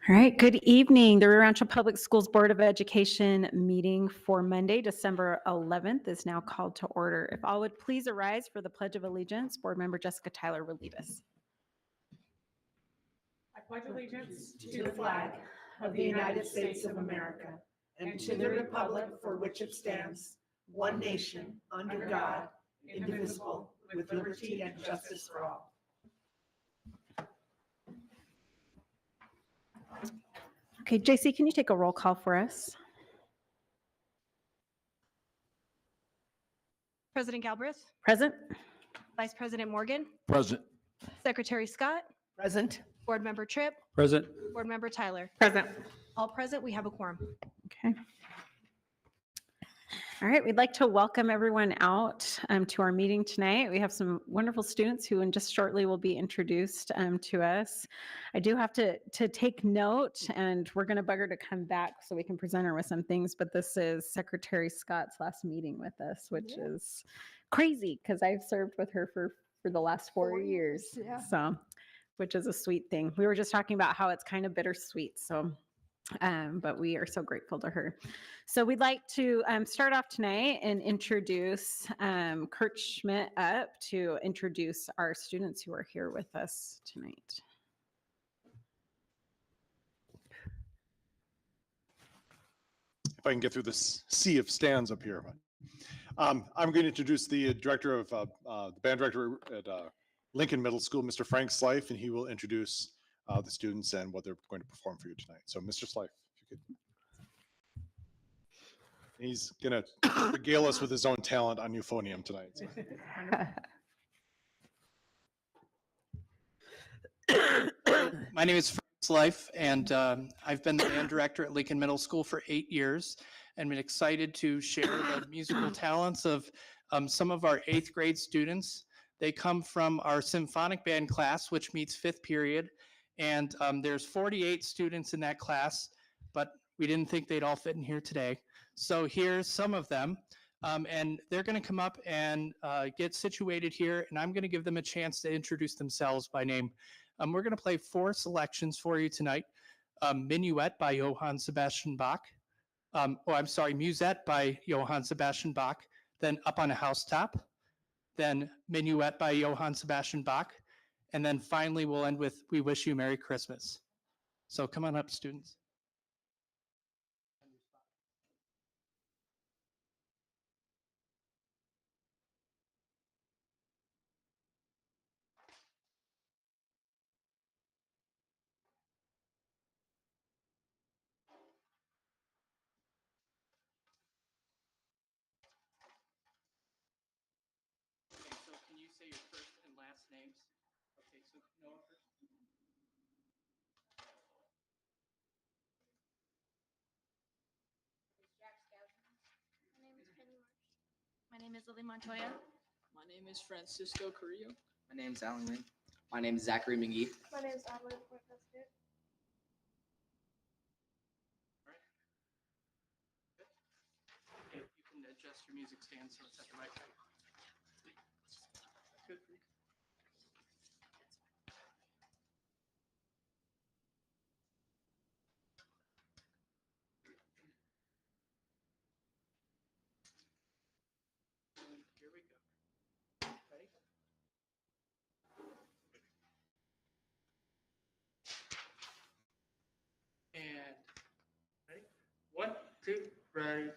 All right, good evening. The Rancho Public Schools Board of Education meeting for Monday, December 11th is now called to order. If all would please arise for the Pledge of Allegiance, Board Member Jessica Tyler will lead us. I pledge allegiance to the flag of the United States of America and to the republic for which it stands, one nation, under God, indivisible, with liberty and justice for all. Okay, JC, can you take a roll call for us? President Galbraith, Present? Vice President Morgan, Present. Secretary Scott, Present. Board Member Tripp, Present. Board Member Tyler. Present. All present, we have a quorum. Okay. All right, we'd like to welcome everyone out to our meeting tonight. We have some wonderful students who in just shortly will be introduced to us. I do have to take note, and we're going to bug her to come back so we can present her with some things, but this is Secretary Scott's last meeting with us, which is crazy because I've served with her for the last 4 years. Yeah. So, which is a sweet thing. We were just talking about how it's kind of bittersweet. So, but we are so grateful to her. So we'd like to start off tonight and introduce Kurt Schmidt up to introduce our students who are here with us tonight. If I can get through this sea of stands up here. I'm going to introduce the director of the band director at Lincoln Middle School, Mr. Frank Slife, and he will introduce the students and what they're going to perform for you tonight. So Mr. Slife, if you could. He's going to regale us with his own talent on euphonium tonight. So. My name is Frank Slife, and I've been the band director at Lincoln Middle School for 8 years, and been excited to share the musical talents of some of our 8th grade students. They come from our symphonic band class, which meets 5th period, and there's 48 students in that class, but we didn't think they'd all fit in here today. So here's some of them, and they're going to come up and get situated here, and I'm going to give them a chance to introduce themselves by name. We're going to play 4 selections for you tonight. Minuet by Johann Sebastian Bach. Musette by Johann Sebastian Bach. Then Up on a Housetop. Then Minuet by Johann Sebastian Bach. And then finally, we'll end with We Wish You Merry Christmas. So come on up, students. Okay, so can you say your first and last names? Okay, so Noah first. My name is Lily Montoya. My name is Francisco Carrillo. My name is Alan Lynn. My name is Zachary McGee. My name is Adelaide Portescute. All right. Good. Okay, you can adjust your music stand so it's at the right height. Good. Here we go. Ready? And ready? 1, 2, ready.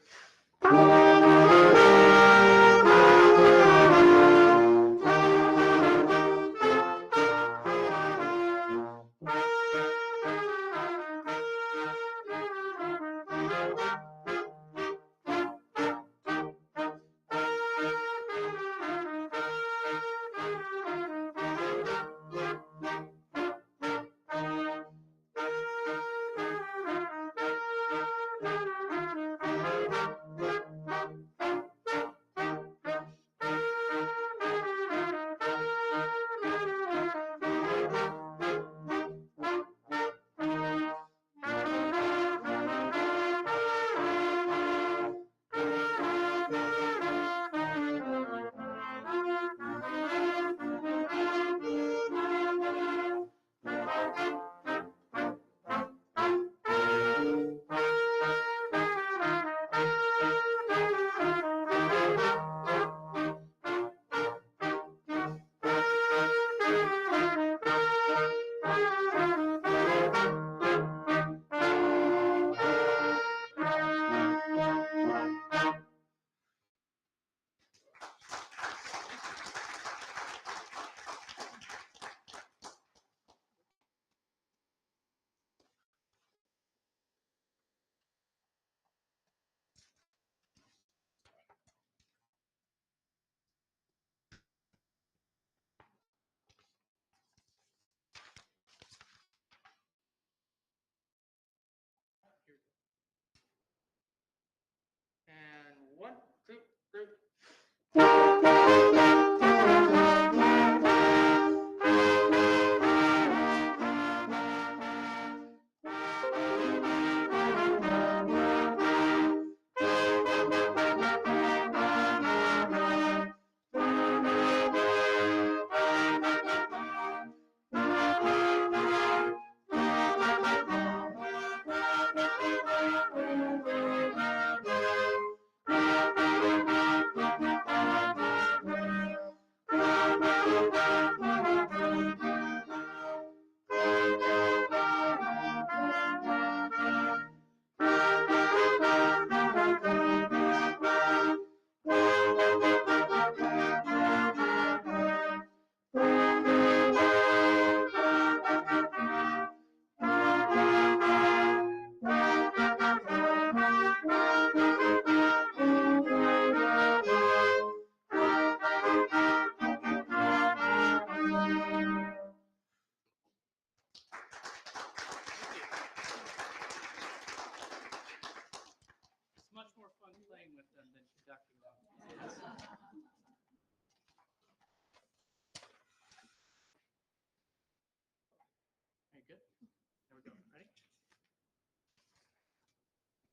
Okay, good. There we go. Ready?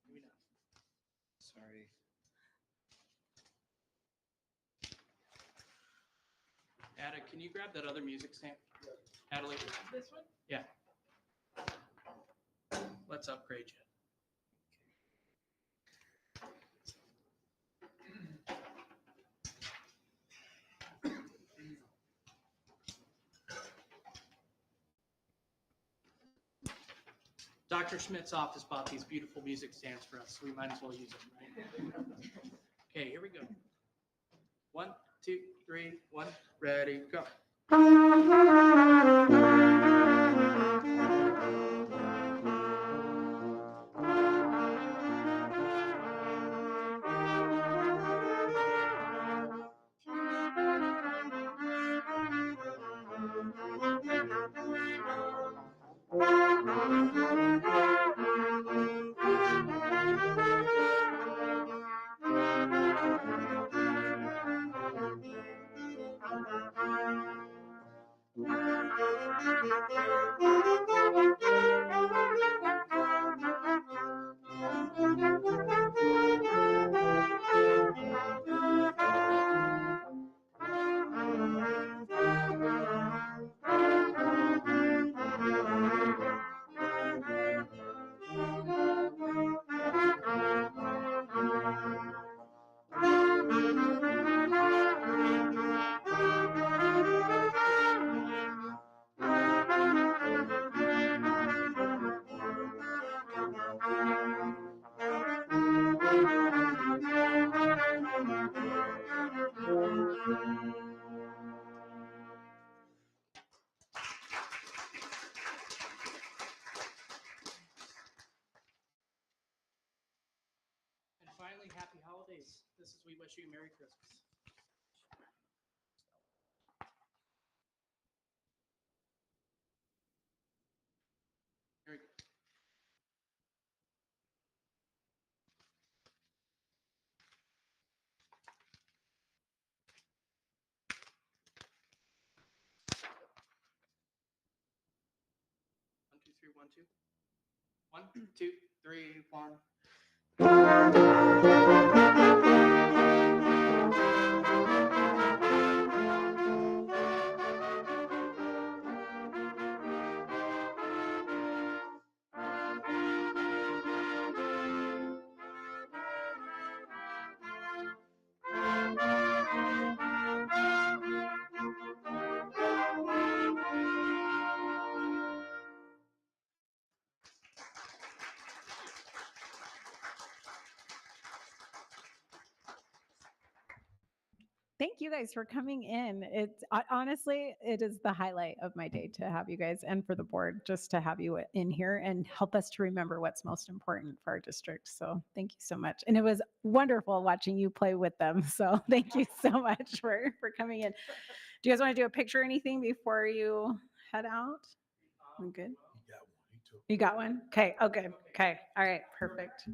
Here we go. Sorry. Ada, can you grab that other music stand? Adelaide, this one? Yeah. Let's upgrade you. Dr. Schmidt's office bought these beautiful music stands for us, so we might as well use them, right? Okay, here we go. 1, 2, 3, 1, ready, go. And finally, happy holidays. This is We Wish You a Merry Christmas. Here we go. One, two, three, 1, 2. 1, 2, 3, 1. Thank you guys for coming in. It's honestly, it is the highlight of my day to have you guys and for the board just to have you in here and help us to remember what's most important for our district. So thank you so much. And it was wonderful watching you play with them. So thank you so much for coming in. Do you guys want to do a picture or anything before you head out? I'm good. You got one? Okay. Oh, good. Okay. All right. Perfect.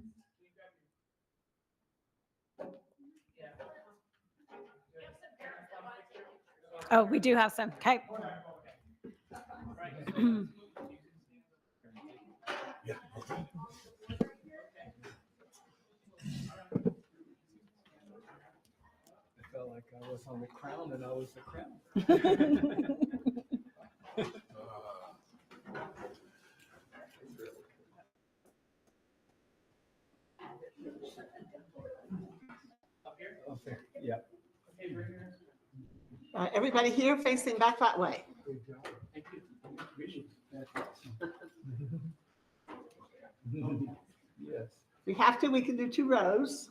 Oh, we do have some. Okay. I felt like I was on the crown and I was the crown. Okay, yeah. Everybody here facing back that way. Thank you. Yes. If we have to, we can do 2 rows.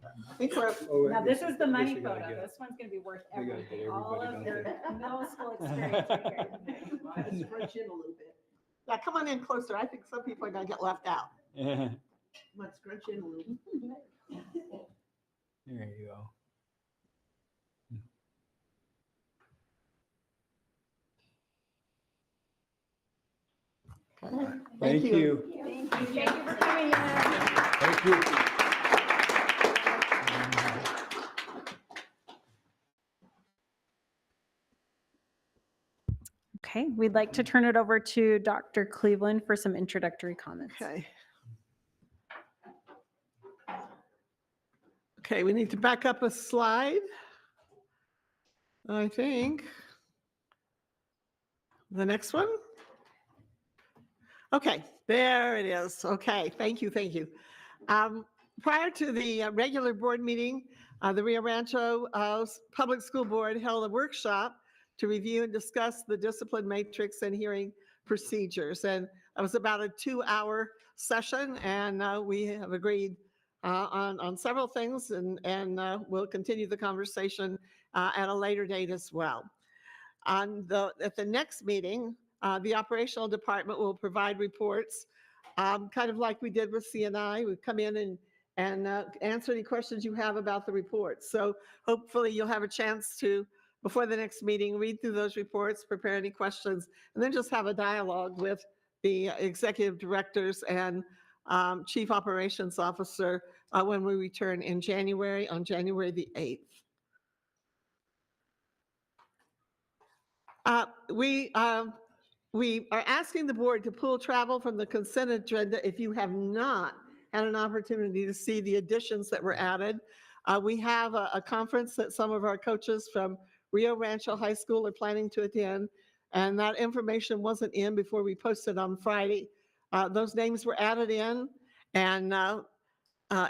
I think we're, Oh, Now, this is the I guess money we gotta photo. get- This one's going to be worth we gotta get everything. All everybody, of don't their middle school experience right here. scrunch in a little bit. Yeah, come on in closer. I think some people are gonna get left out. Let's scrunch in a little. There you go. Thank you. Thank you for coming in. Thank you. Okay, we'd like to turn it over to Dr. Cleveland for some introductory comments. Okay. Okay, we need to back up a slide. I think. The next one. Okay, there it is. Okay, thank you, thank you. Prior to the regular board meeting, the Rio Rancho Public School Board held a workshop to review and discuss the discipline matrix and hearing procedures. And it was about a 2-hour session, and we have agreed on several things, and we'll continue the conversation at a later date as well. At the next meeting, the operational department will provide reports, kind of like we did with CNI. We come in and answer any questions you have about the reports. So hopefully you'll have a chance to, before the next meeting, read through those reports, prepare any questions, and then just have a dialogue with the executive directors and chief operations officer when we return in January, on January the 8th. We are asking the board to pull travel from the consent agenda if you have not had an opportunity to see the additions that were added. We have a conference that some of our coaches from Rio Rancho High School are planning to attend, and that information wasn't in before we posted on Friday. Those names were added in, and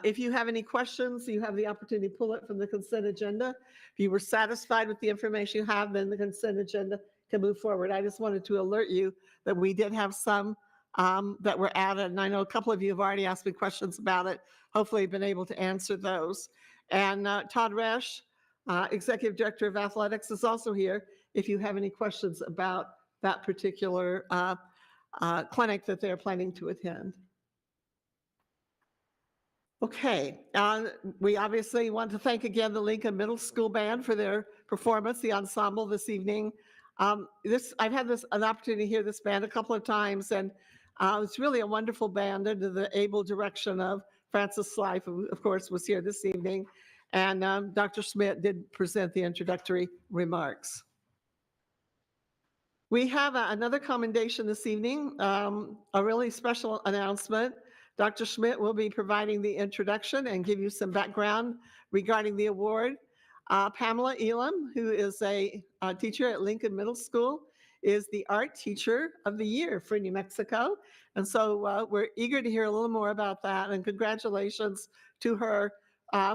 if you have any questions, you have the opportunity to pull it from the consent agenda. If you were satisfied with the information you have, then the consent agenda can move forward. I just wanted to alert you that we did have some that were added, and I know a couple of you have already asked me questions about it. Hopefully you've been able to answer those. And Todd Resch, Executive Director of Athletics, is also here if you have any questions about that particular clinic that they're planning to attend. Okay, we obviously want to thank again the Lincoln Middle School Band for their performance, the ensemble this evening. I've had an opportunity to hear this band a couple of times, and it's really a wonderful band under the able direction of Francis Slife, who of course was here this evening, and Dr. Schmidt did present the introductory remarks. We have another commendation this evening, a really special announcement. Dr. Schmidt will be providing the introduction and give you some background regarding the award. Pamela Elam, who is a teacher at Lincoln Middle School, is the Art Teacher of the Year for New Mexico. And so we're eager to hear a little more about that, and congratulations to her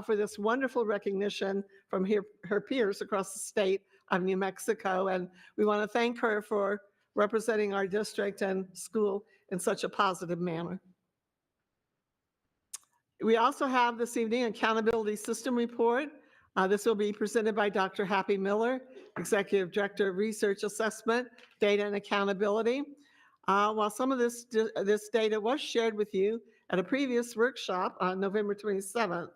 for this wonderful recognition from her peers across the state of New Mexico. And we want to thank her for representing our district and school in such a positive manner. We also have this evening accountability system report. This will be presented by Dr. Happy Miller, Executive Director of Research Assessment, Data and Accountability. While some of this data was shared with you at a previous workshop on November 27th,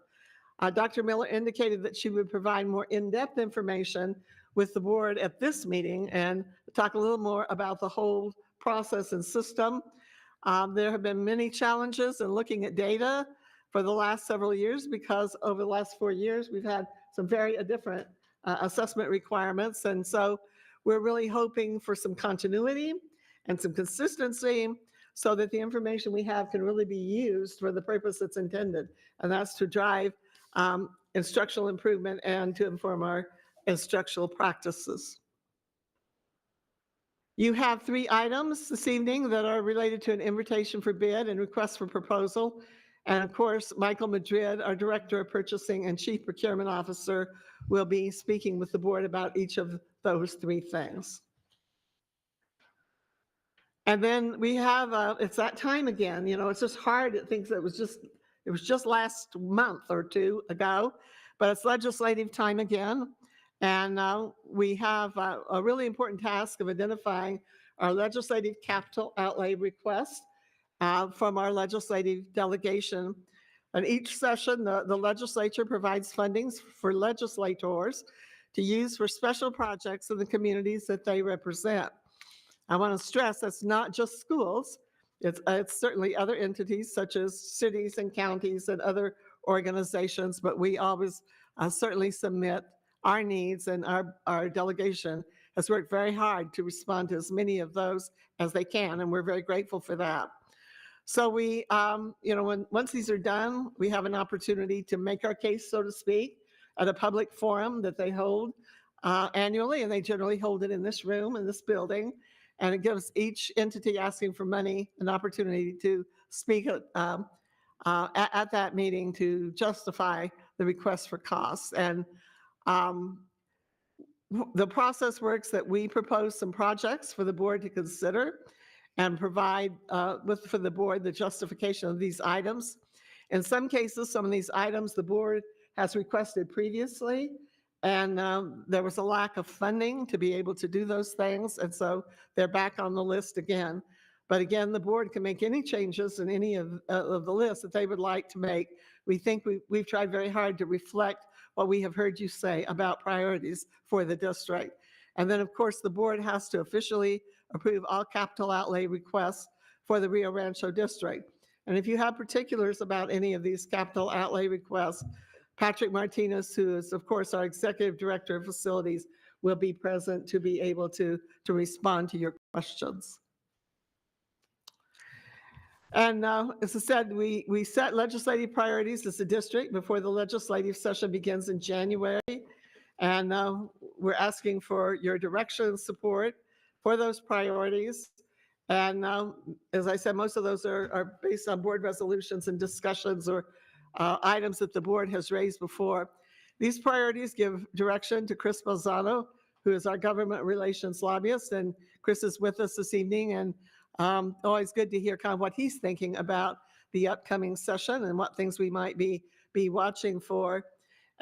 Dr. Miller indicated that she would provide more in-depth information with the board at this meeting and talk a little more about the whole process and system. There have been many challenges in looking at data for the last several years, because over the last 4 years, we've had some very different assessment requirements. And so we're really hoping for some continuity and some consistency so that the information we have can really be used for the purpose it's intended. And that's to drive instructional improvement and to inform our instructional practices. You have 3 items this evening that are related to an invitation for bid and request for proposal. And of course, Michael Madrid, our Director of Purchasing and Chief Procurement Officer, will be speaking with the board about each of those 3 things. And then we have, it's that time again, you know, it's just hard to think that it was just last month or 2 ago, but it's legislative time again. And we have a really important task of identifying our legislative capital outlay request from our legislative delegation. And each session, the legislature provides fundings for legislators to use for special projects in the communities that they represent. I want to stress that's not just schools. It's certainly other entities such as cities and counties and other organizations, but we always certainly submit our needs, and our delegation has worked very hard to respond to as many of those as they can, and we're very grateful for that. So we, once these are done, we have an opportunity to make our case, so to speak, at a public forum that they hold annually, and they generally hold it in this room, in this building. And it gives each entity asking for money an opportunity to speak at that meeting to justify the request for costs. And the process works that we propose some projects for the board to consider and provide for the board the justification of these items. In some cases, some of these items the board has requested previously, and there was a lack of funding to be able to do those things, and so they're back on the list again. But again, the board can make any changes in any of the lists that they would like to make. We think we've tried very hard to reflect what we have heard you say about priorities for the district. And then, of course, the board has to officially approve all capital outlay requests for the Rio Rancho district. And if you have particulars about any of these capital outlay requests, Patrick Martinez, who is, of course, our Executive Director of Facilities, will be present to be able to respond to your questions. And as I said, we set legislative priorities as a district before the legislative session begins in January. And we're asking for your direction and support for those priorities. And as I said, most of those are based on board resolutions and discussions or items that the board has raised before. These priorities give direction to Chris Balzano, who is our government relations lobbyist. And Chris is with us this evening, and always good to hear kind of what he's thinking about the upcoming session and what things we might be watching for.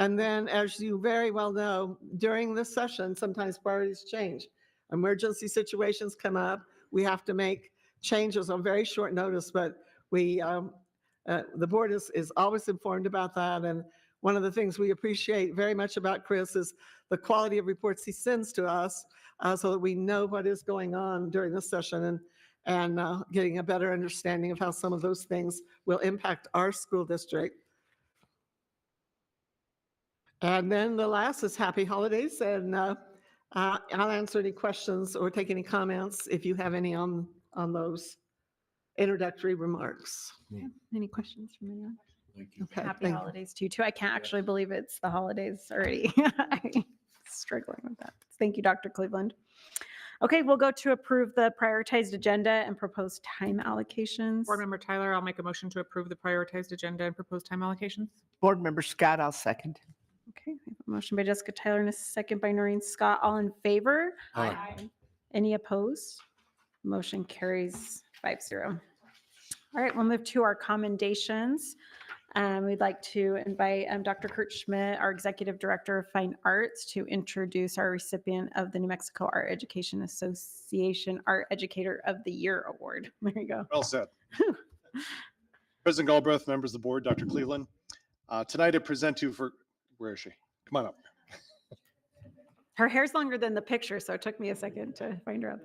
And then, as you very well know, during this session, sometimes priorities change. Emergency situations come up. We have to make changes on very short notice, but the board is always informed about that. And one of the things we appreciate very much about Chris is the quality of reports he sends to us so that we know what is going on during the session and getting a better understanding of how some of those things will impact our school district. And then the last is happy holidays. And I'll answer any questions or take any comments if you have any on those introductory remarks. Any questions from anyone? Thank you. Happy thank you. holidays to you too. I can't actually believe it's the holidays already. I'm struggling with that. Thank you, Dr. Cleveland. Okay, we'll go to approve the prioritized agenda and proposed time allocations. Board Member Tyler, I'll make a motion to approve the prioritized agenda and proposed time allocations. Board Member Scott, I'll second. Okay, we have a motion by Jessica Tyler and a second by Noreen Scott. All in favor? Aye. Any opposed? Motion carries 5-0. All right, we'll move to our commendations. We'd like to invite Dr. Kurt Schmidt, our Executive Director of Fine Arts, to introduce our recipient of the New Mexico Art Education Association Art Educator of the Year Award. There you go. Well said. President Galbraith, members of the board, Dr. Cleveland. Tonight I present to you for, where is she? Come on up. Her hair's longer than the picture, so it took me a second to find her out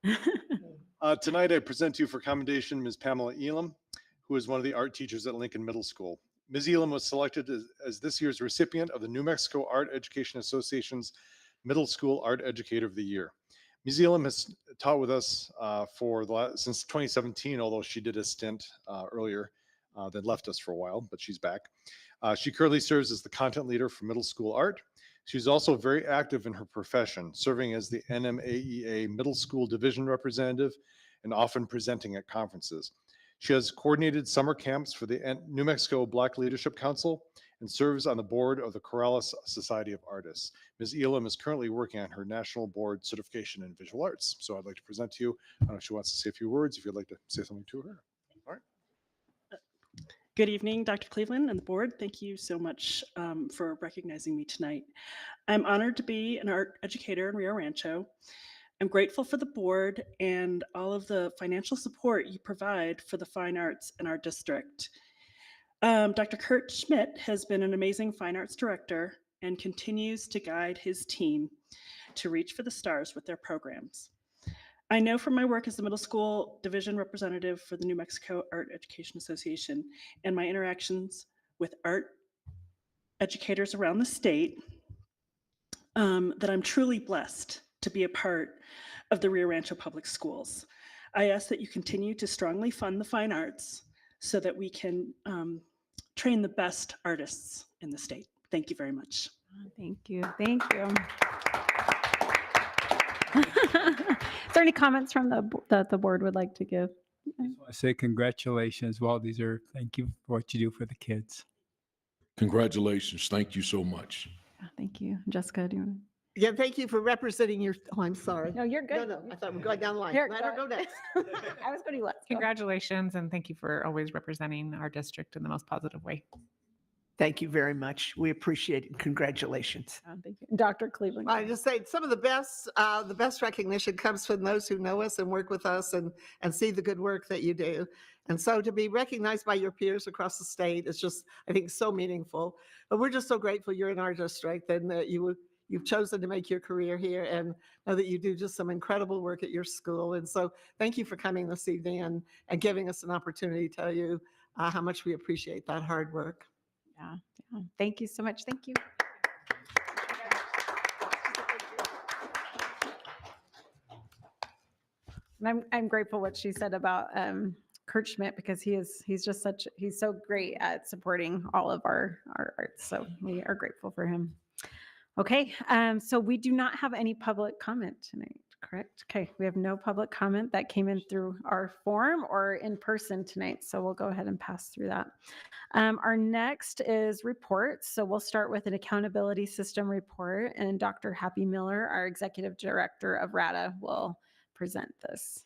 there. Tonight I present to you for commendation Ms. Pamela Elam, who is one of the art teachers at Lincoln Middle School. Ms. Elam was selected as this year's recipient of the New Mexico Art Education Association's Middle School Art Educator of the Year. Ms. Elam has taught with us since 2017, although she did a stint earlier, then left us for a while, but she's back. She currently serves as the content leader for middle school art. She's also very active in her profession, serving as the NMAEA Middle School Division Representative and often presenting at conferences. She has coordinated summer camps for the New Mexico Black Leadership Council and serves on the board of the Corrales Society of Artists. Ms. Elam is currently working on her national board certification in visual arts. So I'd like to present to you. I don't know if she wants to say a few words, if you'd like to say something to her. All right. Good evening, Dr. Cleveland and the board. Thank you so much for recognizing me tonight. I'm honored to be an art educator in Rio Rancho. I'm grateful for the board and all of the financial support you provide for the fine arts in our district. Dr. Kurt Schmidt has been an amazing fine arts director and continues to guide his team to reach for the stars with their programs. I know from my work as the middle school division representative for the New Mexico Art Education Association and my interactions with art educators around the state that I'm truly blessed to be a part of the Rio Rancho Public Schools. I ask that you continue to strongly fund the fine arts so that we can train the best artists in the state. Thank you very much. Thank you. Thank you. Is there any comments from that the board would like to give? I say congratulations. Well, thank you for what you do for the kids. Congratulations. Thank you so much. Thank you. Jessica, do you want to? Yeah, thank you for representing your, oh, I'm sorry. No, you're good. No, I thought we were going down the line. Here, Let her go next. I was going to let. Congratulations, and thank you for always representing our district in the most positive way. Thank you very much. We appreciate it. Congratulations. Thank you. Dr. Cleveland. I just say some of the best recognition comes from those who know us and work with us and see the good work that you do. And so to be recognized by your peers across the state is just, I think, so meaningful. But we're just so grateful you're in our district and that you've chosen to make your career here and know that you do just some incredible work at your school. And so thank you for coming this evening and giving us an opportunity to tell you how much we appreciate that hard work. Yeah. Thank you so much. Thank you. And I'm grateful what she said about Kurt Schmidt because he's so great at supporting all of our arts. So we are grateful for him. Okay, so we do not have any public comment tonight, correct? Okay, we have no public comment that came in through our form or in person tonight. So we'll go ahead and pass through that. Our next is reports. So we'll start with an accountability system report and Dr. Happy Miller, our executive director of RADA, will present this.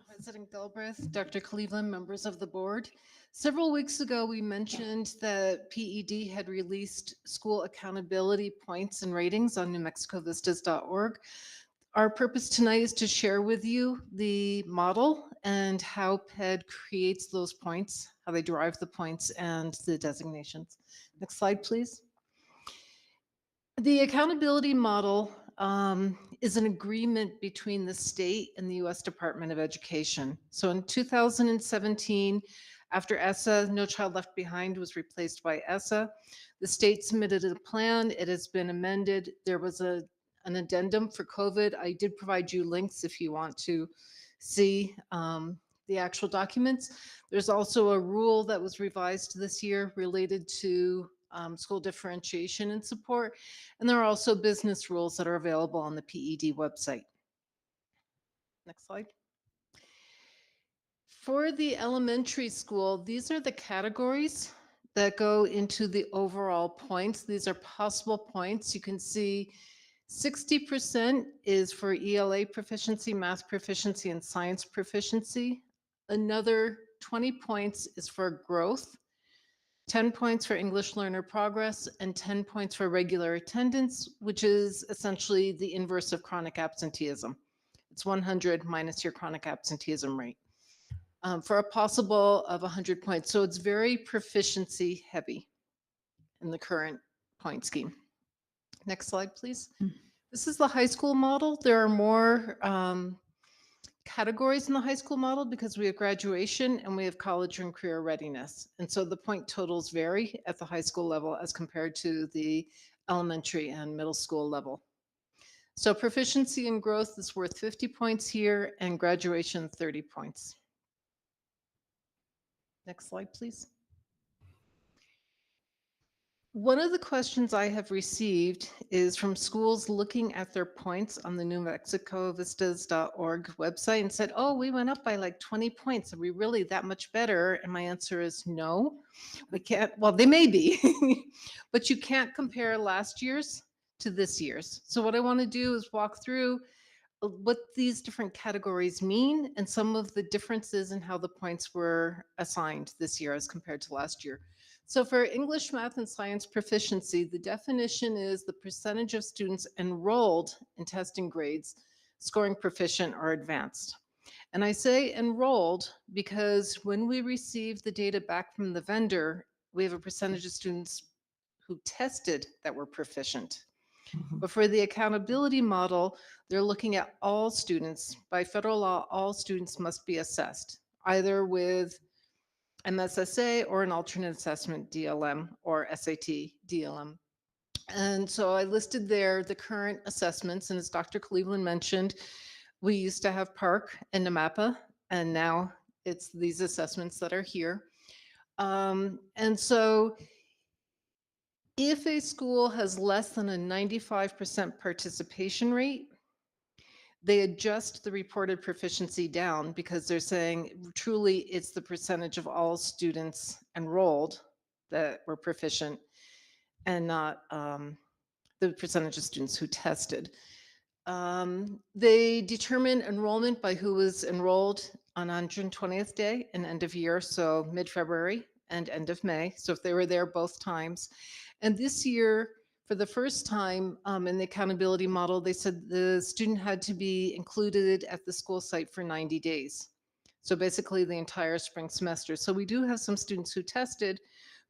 President Galbraith, Dr. Cleveland, members of the board. Several weeks ago, we mentioned that PED had released school accountability points and ratings on NewMexicoVistas.org. Our purpose tonight is to share with you the model and how PED creates those points, how they derive the points and the designations. Next slide, please. The accountability model is an agreement between the state and the U.S. Department of Education. So in 2017, after ESSA, No Child Left Behind was replaced by ESSA, the state submitted a plan. It has been amended. There was an addendum for COVID. I did provide you links if you want to see the actual documents. There's also a rule that was revised this year related to school differentiation and support. And there are also business rules that are available on the PED website. Next slide. For the elementary school, these are the categories that go into the overall points. These are possible points. You can see 60% is for ELA proficiency, math proficiency, and science proficiency. Another 20 points is for growth. 10 points for English learner progress, and 10 points for regular attendance, which is essentially the inverse of chronic absenteeism. It's 100 minus your chronic absenteeism rate for a possible of 100 points. So it's very proficiency heavy in the current point scheme. Next slide, please. This is the high school model. There are more categories in the high school model because we have graduation and we have college and career readiness. And so the point totals vary at the high school level as compared to the elementary and middle school level. So proficiency and growth is worth 50 points here and graduation 30 points. Next slide, please. One of the questions I have received is from schools looking at their points on the NewMexicoVistas.org website and said, oh, we went up by like 20 points. Are we really that much better? And my answer is no, we can't. Well, they may be, but you can't compare last year's to this year's. So what I want to do is walk through what these different categories mean and some of the differences in how the points were assigned this year as compared to last year. So for English, math, and science proficiency, the definition is the percentage of students enrolled in testing grades scoring proficient or advanced. And I say enrolled because when we receive the data back from the vendor, we have a percentage of students who tested that were proficient. But for the accountability model, they're looking at all students. By federal law, all students must be assessed, either with MSSA or an alternate assessment, DLM, or SAT, DLM. And so I listed there the current assessments. And as Dr. Cleveland mentioned, we used to have PARC and NMAPA, and now it's these assessments that are here. And so if a school has less than a 95% participation rate, they adjust the reported proficiency down because they're saying truly it's the percentage of all students enrolled that were proficient and not the percentage of students who tested. They determine enrollment by who was enrolled on 120th day and end of year, so mid-February and end of May. So if they were there both times. And this year, for the first time in the accountability model, they said the student had to be included at the school site for 90 days. So basically the entire spring semester. So we do have some students who tested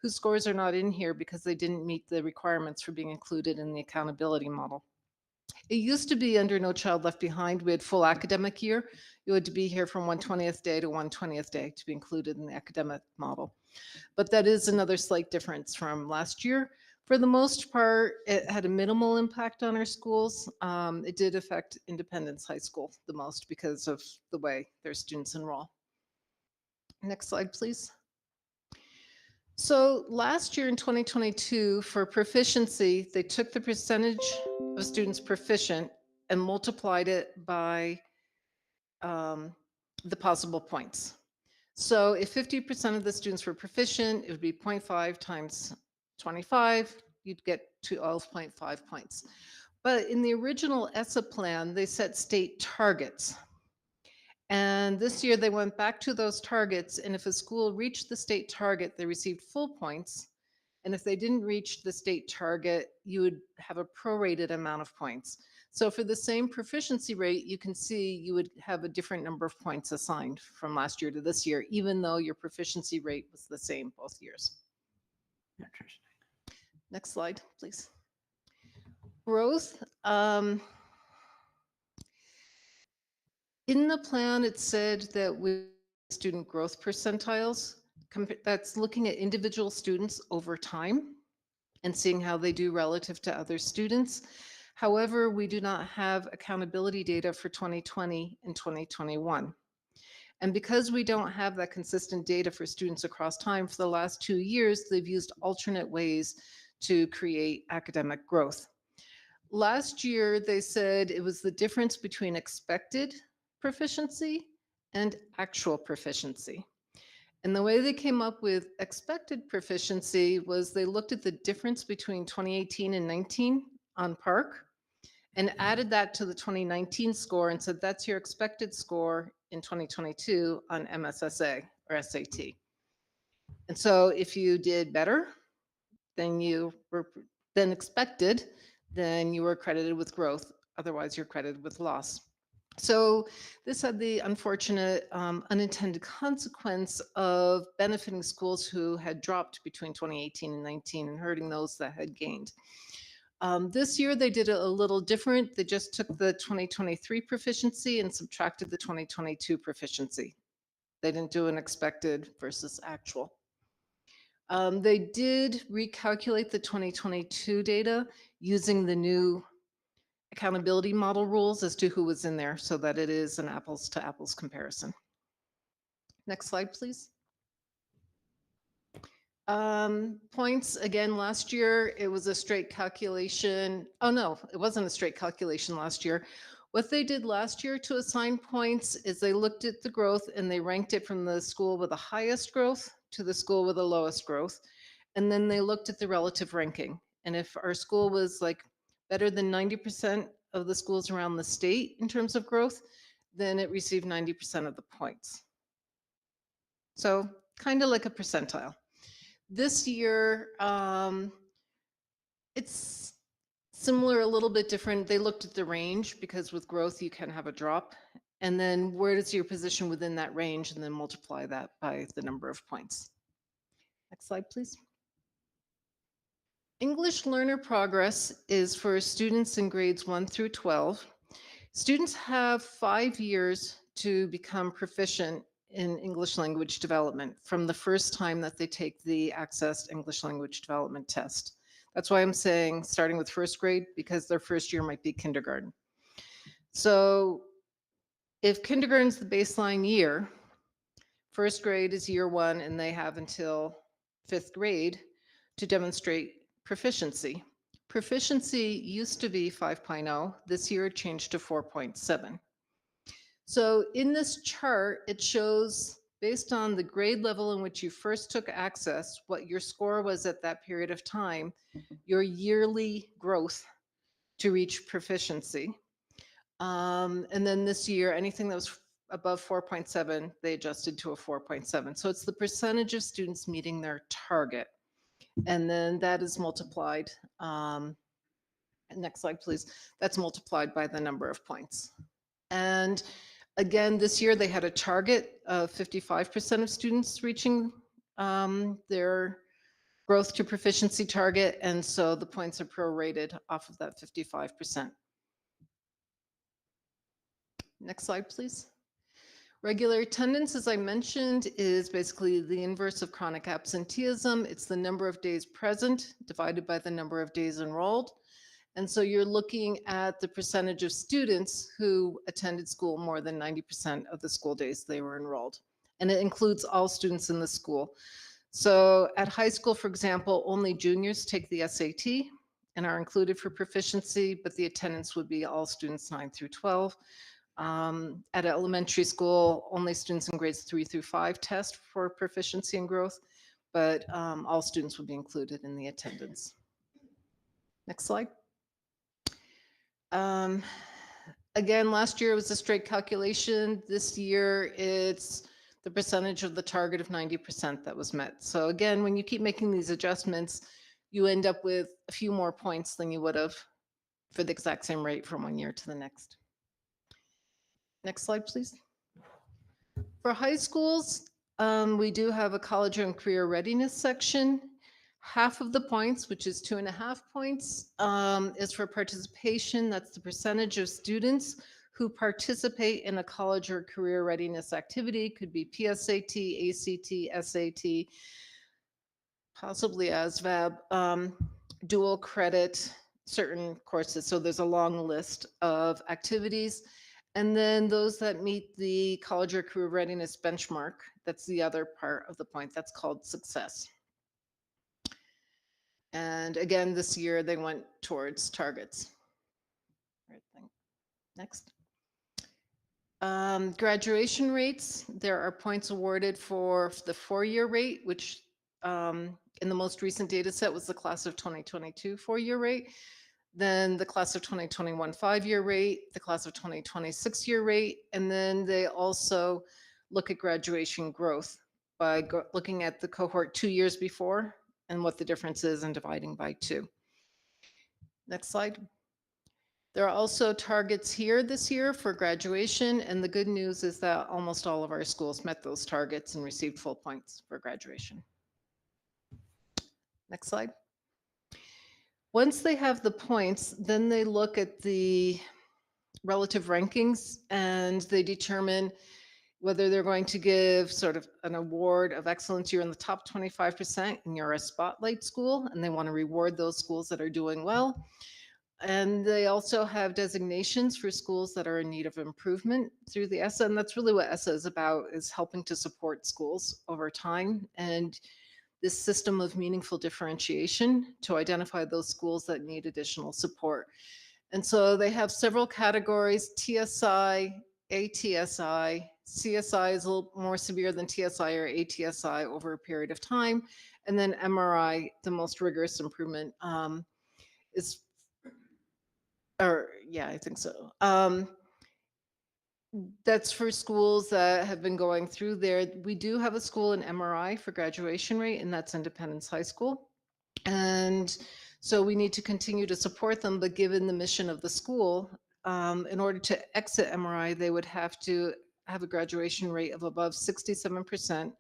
whose scores are not in here because they didn't meet the requirements for being included in the accountability model. It used to be under No Child Left Behind, we had full academic year. You had to be here from 120th day to 120th day to be included in the academic model. But that is another slight difference from last year. For the most part, it had a minimal impact on our schools. It did affect Independence High School the most because of the way their students enroll. Next slide, please. So last year in 2022, for proficiency, they took the percentage of students proficient and multiplied it by the possible points. So if 50% of the students were proficient, it would be 0.5 times 25, you'd get 12.5 points. But in the original ESSA plan, they set state targets. And this year they went back to those targets. And if a school reached the state target, they received full points. And if they didn't reach the state target, you would have a prorated amount of points. So for the same proficiency rate, you can see you would have a different number of points assigned from last year to this year, even though your proficiency rate was the same both years. Interesting. Next slide, please. Growth. In the plan, it said that we student growth percentiles. That's looking at individual students over time and seeing how they do relative to other students. However, we do not have accountability data for 2020 and 2021. And because we don't have that consistent data for students across time, for the last 2 years, they've used alternate ways to create academic growth. Last year, they said it was the difference between expected proficiency and actual proficiency. And the way they came up with expected proficiency was they looked at the difference between 2018 and 19 on PARC and added that to the 2019 score and said that's your expected score in 2022 on MSSA or SAT. And so if you did better than you were than expected, then you were credited with growth. Otherwise, you're credited with loss. So this had the unfortunate unintended consequence of benefiting schools who had dropped between 2018 and 19 and hurting those that had gained. This year they did it a little different. They just took the 2023 proficiency and subtracted the 2022 proficiency. They didn't do an expected versus actual. They did recalculate the 2022 data using the new accountability model rules as to who was in there so that it is an apples to apples comparison. Next slide, please. Points, again, last year, it was a straight calculation. Oh no, it wasn't a straight calculation last year. What they did last year to assign points is they looked at the growth and they ranked it from the school with the highest growth to the school with the lowest growth. And then they looked at the relative ranking. And if our school was like better than 90% of the schools around the state in terms of growth, then it received 90% of the points. So kind of like a percentile. This year, it's similar, a little bit different. They looked at the range because with growth, you can have a drop. And then where is your position within that range and then multiply that by the number of points. Next slide, please. English learner progress is for students in grades 1 through 12. Students have 5 years to become proficient in English language development from the first time that they take the Access English language development test. That's why I'm saying starting with first grade, because their first year might be kindergarten. So if kindergarten's the baseline year, first grade is year 1, and they have until 5th grade to demonstrate proficiency. Proficiency used to be 5.0. This year it changed to 4.7. So in this chart, it shows based on the grade level in which you first took Access, what your score was at that period of time, your yearly growth to reach proficiency. And then this year, anything that was above 4.7, they adjusted to a 4.7. So it's the percentage of students meeting their target. And then that is multiplied. Next slide, please. That's multiplied by the number of points. And again, this year they had a target of 55% of students reaching their growth to proficiency target. And so the points are prorated off of that 55%. Next slide, please. Regular attendance, as I mentioned, is basically the inverse of chronic absenteeism. It's the number of days present divided by the number of days enrolled. And so you're looking at the percentage of students who attended school more than 90% of the school days they were enrolled. And it includes all students in the school. So at high school, for example, only juniors take the SAT and are included for proficiency, but the attendance would be all students 9 through 12. At elementary school, only students in grades 3 through 5 test for proficiency and growth, but all students would be included in the attendance. Next slide. Again, last year it was a straight calculation. This year it's the percentage of the target of 90% that was met. So again, when you keep making these adjustments, you end up with a few more points than you would have for the exact same rate from one year to the next. Next slide, please. For high schools, we do have a college and career readiness section. Half of the points, which is 2.5 points, is for participation. That's the percentage of students who participate in a college or career readiness activity. Could be PSAT, ACT, SAT, possibly ASVAB, dual credit, certain courses. So there's a long list of activities. And then those that meet the college or career readiness benchmark, that's the other part of the point, that's called success. And again, this year they went towards targets. Next. Graduation rates, there are points awarded for the 4-year rate, which in the most recent data set was the class of 2022 4-year rate. Then the class of 2021 5-year rate, the class of 2020 6-year rate, and then they also look at graduation growth by looking at the cohort 2 years before and what the difference is and dividing by 2. Next slide. There are also targets here this year for graduation, and the good news is that almost all of our schools met those targets and received full points for graduation. Next slide. Once they have the points, then they look at the relative rankings and they determine whether they're going to give sort of an award of excellence. You're in the top 25% and you're a spotlight school, and they want to reward those schools that are doing well. And they also have designations for schools that are in need of improvement through the ESSA. And that's really what ESSA is about, is helping to support schools over time. And this system of meaningful differentiation to identify those schools that need additional support. And so they have several categories: TSI, ATSI, CSI is a little more severe than TSI or ATSI over a period of time. And then MRI, the most rigorous improvement, is, or yeah, I think so. That's for schools that have been going through there. We do have a school in MRI for graduation rate, and that's Independence High School. And so we need to continue to support them, but given the mission of the school, in order to exit MRI, they would have to have a graduation rate of above 67%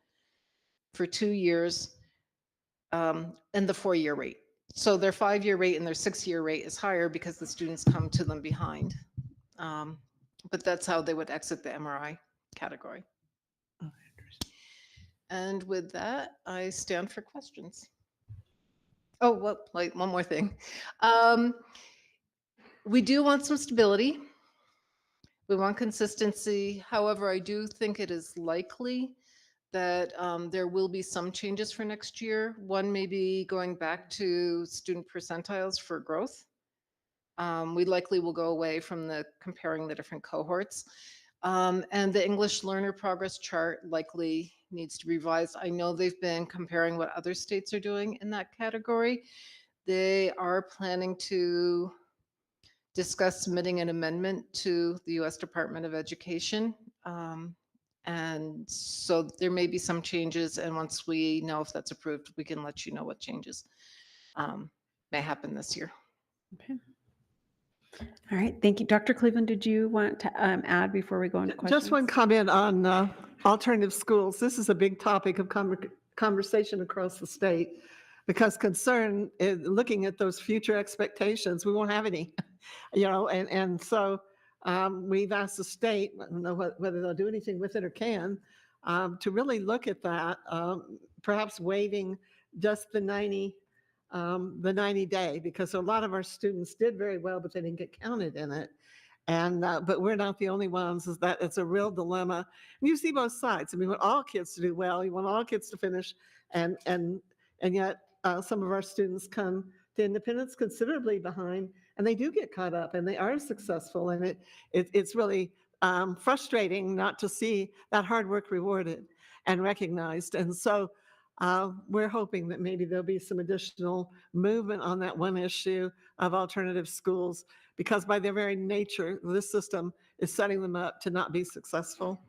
for 2 years, and the 4-year rate. So their 5-year rate and their 6-year rate is higher because the students come to them behind. But that's how they would exit the MRI category. And with that, I stand for questions. Oh, well, like one more thing. We do want some stability. We want consistency. However, I do think it is likely that there will be some changes for next year. One may be going back to student percentiles for growth. We likely will go away from the comparing the different cohorts. And the English learner progress chart likely needs to be revised. I know they've been comparing what other states are doing in that category. They are planning to discuss submitting an amendment to the US Department of Education. And so there may be some changes, and once we know if that's approved, we can let you know what changes may happen this year. Okay. All right, thank you. Dr. Cleveland, did you want to add before we go into questions? Just one comment on alternative schools. This is a big topic of conversation across the state because concern is looking at those future expectations. We won't have any, and so we've asked the state, I don't know whether they'll do anything with it or can, to really look at that, perhaps waiving just the 90-day, because a lot of our students did very well, but they didn't get counted in it. And but we're not the only ones. Is that it's a real dilemma. And you see both sides. I mean, we want all kids to do well. You want all kids to finish, and yet some of our students come to independence considerably behind, and they do get caught up, and they are successful. And it's really frustrating not to see that hard work rewarded and recognized. And so we're hoping that maybe there'll be some additional movement on that one issue of alternative schools, because by their very nature, this system is setting them up to not be successful.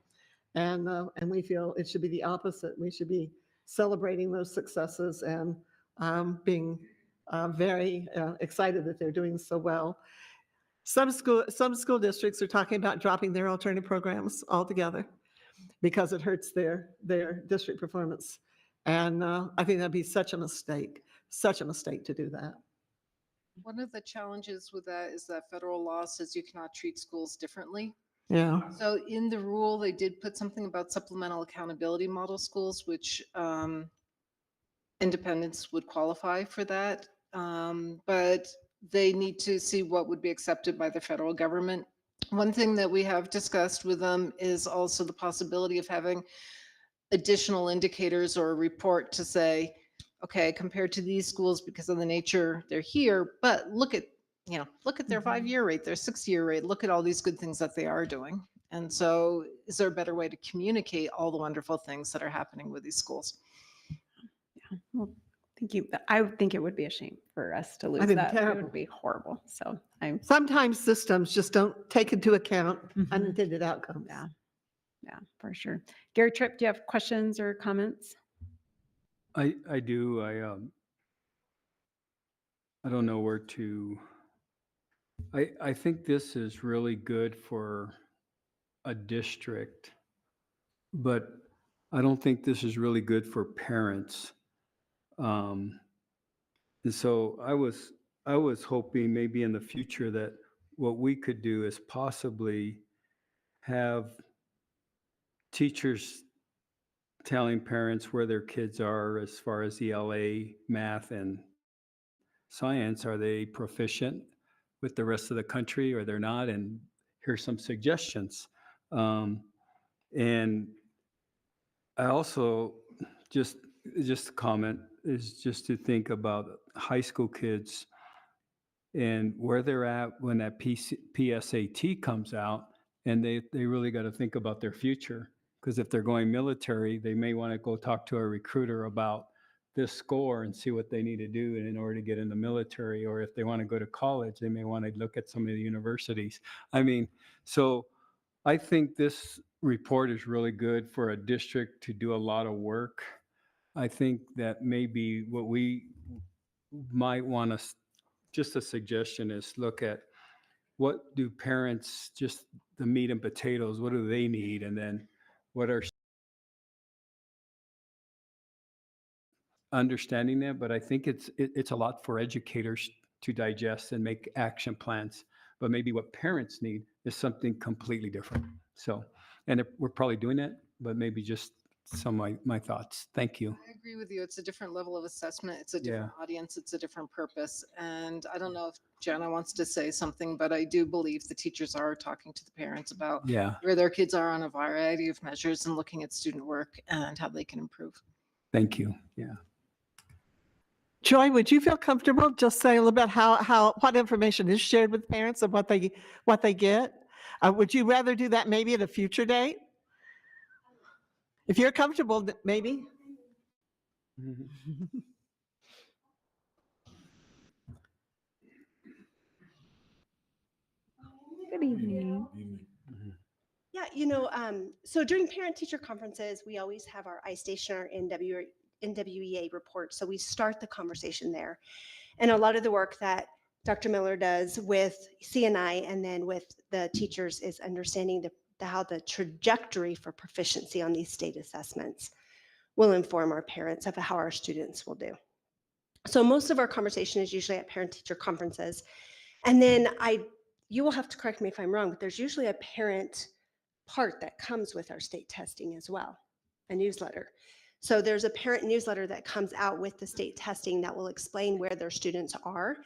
And we feel it should be the opposite. We should be celebrating those successes and being very excited that they're doing so well. Some school districts are talking about dropping their alternative programs altogether because it hurts their district performance. And I think that'd be such a mistake to do that. One of the challenges with that is that federal law says you cannot treat schools differently. Yeah. So in the rule, they did put something about supplemental accountability model schools, which independents would qualify for that. But they need to see what would be accepted by the federal government. One thing that we have discussed with them is also the possibility of having additional indicators or a report to say, okay, compared to these schools, because of the nature they're here, but look at their 5-year rate, their 6-year rate, look at all these good things that they are doing. And so is there a better way to communicate all the wonderful things that are happening with these schools? Yeah. Well, thank you. I think it would be a shame for us to lose think that. It terrible. would be horrible. So Sometimes systems just don't take into account unintended outcomes. Yeah, for sure. Gary Tripp, do you have questions or comments? I do. I don't know where to. I think this is really good for a district, but I don't think this is really good for parents. And so I was hoping maybe in the future that what we could do is possibly have teachers telling parents where their kids are as far as ELA, math, and science. Are they proficient with the rest of the country, or they're not? And here's some suggestions. And I also just a comment is just to think about high school kids and where they're at when that PSAT comes out, and they really got to think about their future, because if they're going military, they may want to go talk to a recruiter about this score and see what they need to do in order to get in the military. Or if they want to go to college, they may want to look at some of the universities. I mean, so I think this report is really good for a district to do a lot of work. I think that maybe what we might want to, just a suggestion is look at what do parents, just the meat and potatoes, what do they need? And then what are understanding that, but I think it's a lot for educators to digest and make action plans. But maybe what parents need is something completely different. So, and we're probably doing that, but maybe just some of my thoughts. Thank you. I agree with you. It's a different level of assessment. It's a different audience. It's a different purpose. And I don't know if Jana wants to say something, but I do believe the teachers are talking to the parents about where their kids are on a variety of measures and looking at student work and how they can improve. Thank you. Yeah. Joy, would you feel comfortable just saying a little bit what information is shared with parents of what they get? Would you rather do that maybe at a future date? If you're comfortable, maybe. Good evening. Yeah, so during parent-teacher conferences, we always have our iStation, our NWEA report. So we start the conversation there. And a lot of the work that Dr. Miller does with CNI and then with the teachers is understanding how the trajectory for proficiency on these state assessments will inform our parents of how our students will do. So most of our conversation is usually at parent-teacher conferences. And then you will have to correct me if I'm wrong, but there's usually a parent part that comes with our state testing as well, a newsletter. So there's a parent newsletter that comes out with the state testing that will explain where their students are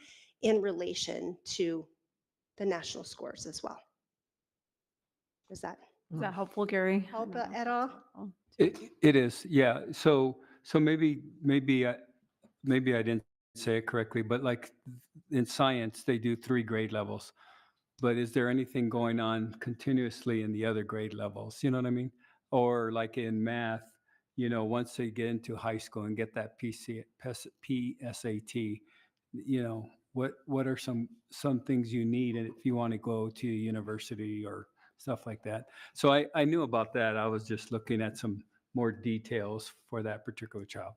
in relation to the national scores as well. Is that helpful, Gary? Help at all? It is, yeah. So maybe I didn't say it correctly, but like in science, they do 3 grade levels. But is there anything going on continuously in the other grade levels? You know what I mean? Or like in math, once they get into high school and get that PSAT, what are some things you need if you want to go to university or stuff like that? So I knew about that. I was just looking at some more details for that particular child.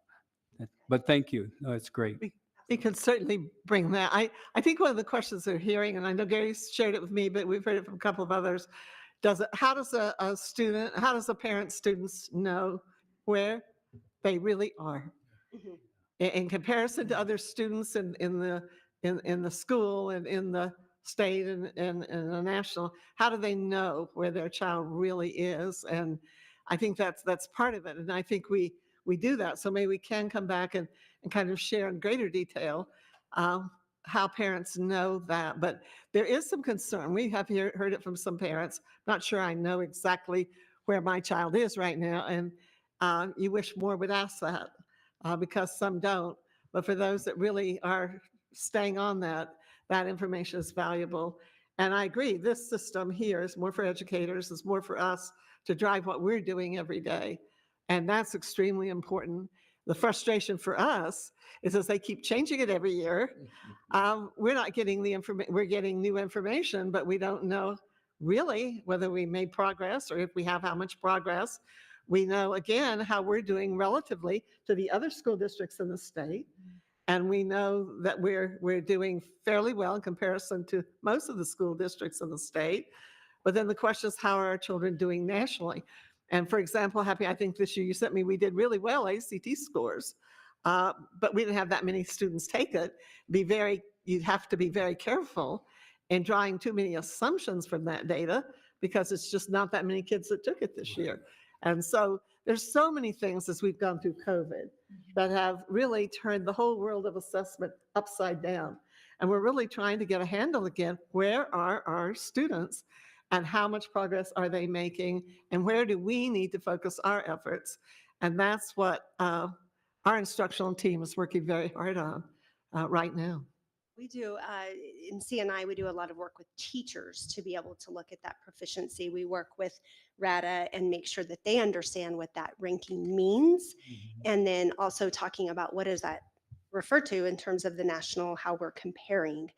But thank you. No, it's great. We can certainly bring that. I think one of the questions they're hearing, and I know Gary shared it with me, but we've heard it from a couple of others. How does a parent students know where they really are in comparison to other students in the school and in the state and the national? How do they know where their child really is? And I think that's part of it. And I think we do that. So maybe we can come back and kind of share in greater detail how parents know that. But there is some concern. We have heard it from some parents. Not sure I know exactly where my child is right now. And you wish more would ask that because some don't. But for those that really are staying on that information is valuable. And I agree, this system here is more for educators, is more for us to drive what we're doing every day. And that's extremely important. The frustration for us is as they keep changing it every year, we're not getting the information, we're getting new information, but we don't know really whether we made progress or if we have how much progress. We know, again, how we're doing relatively to the other school districts in the state. And we know that we're doing fairly well in comparison to most of the school districts in the state. But then the question is, how are our children doing nationally? And for example, Happy, I think this year you sent me, we did really well ACT scores, but we didn't have that many students take it. You'd have to be very careful in drawing too many assumptions from that data because it's just not that many kids that took it this year. And so there's so many things as we've gone through COVID that have really turned the whole world of assessment upside down. And we're really trying to get a handle again, where are our students? And how much progress are they making? And where do we need to focus our efforts? And that's what our instructional team is working very hard on right now. We do, in CNI, we do a lot of work with teachers to be able to look at that proficiency. We work with RADA and make sure that they understand what that ranking means. And then also talking about what does that refer to in terms of the national, how we're comparing.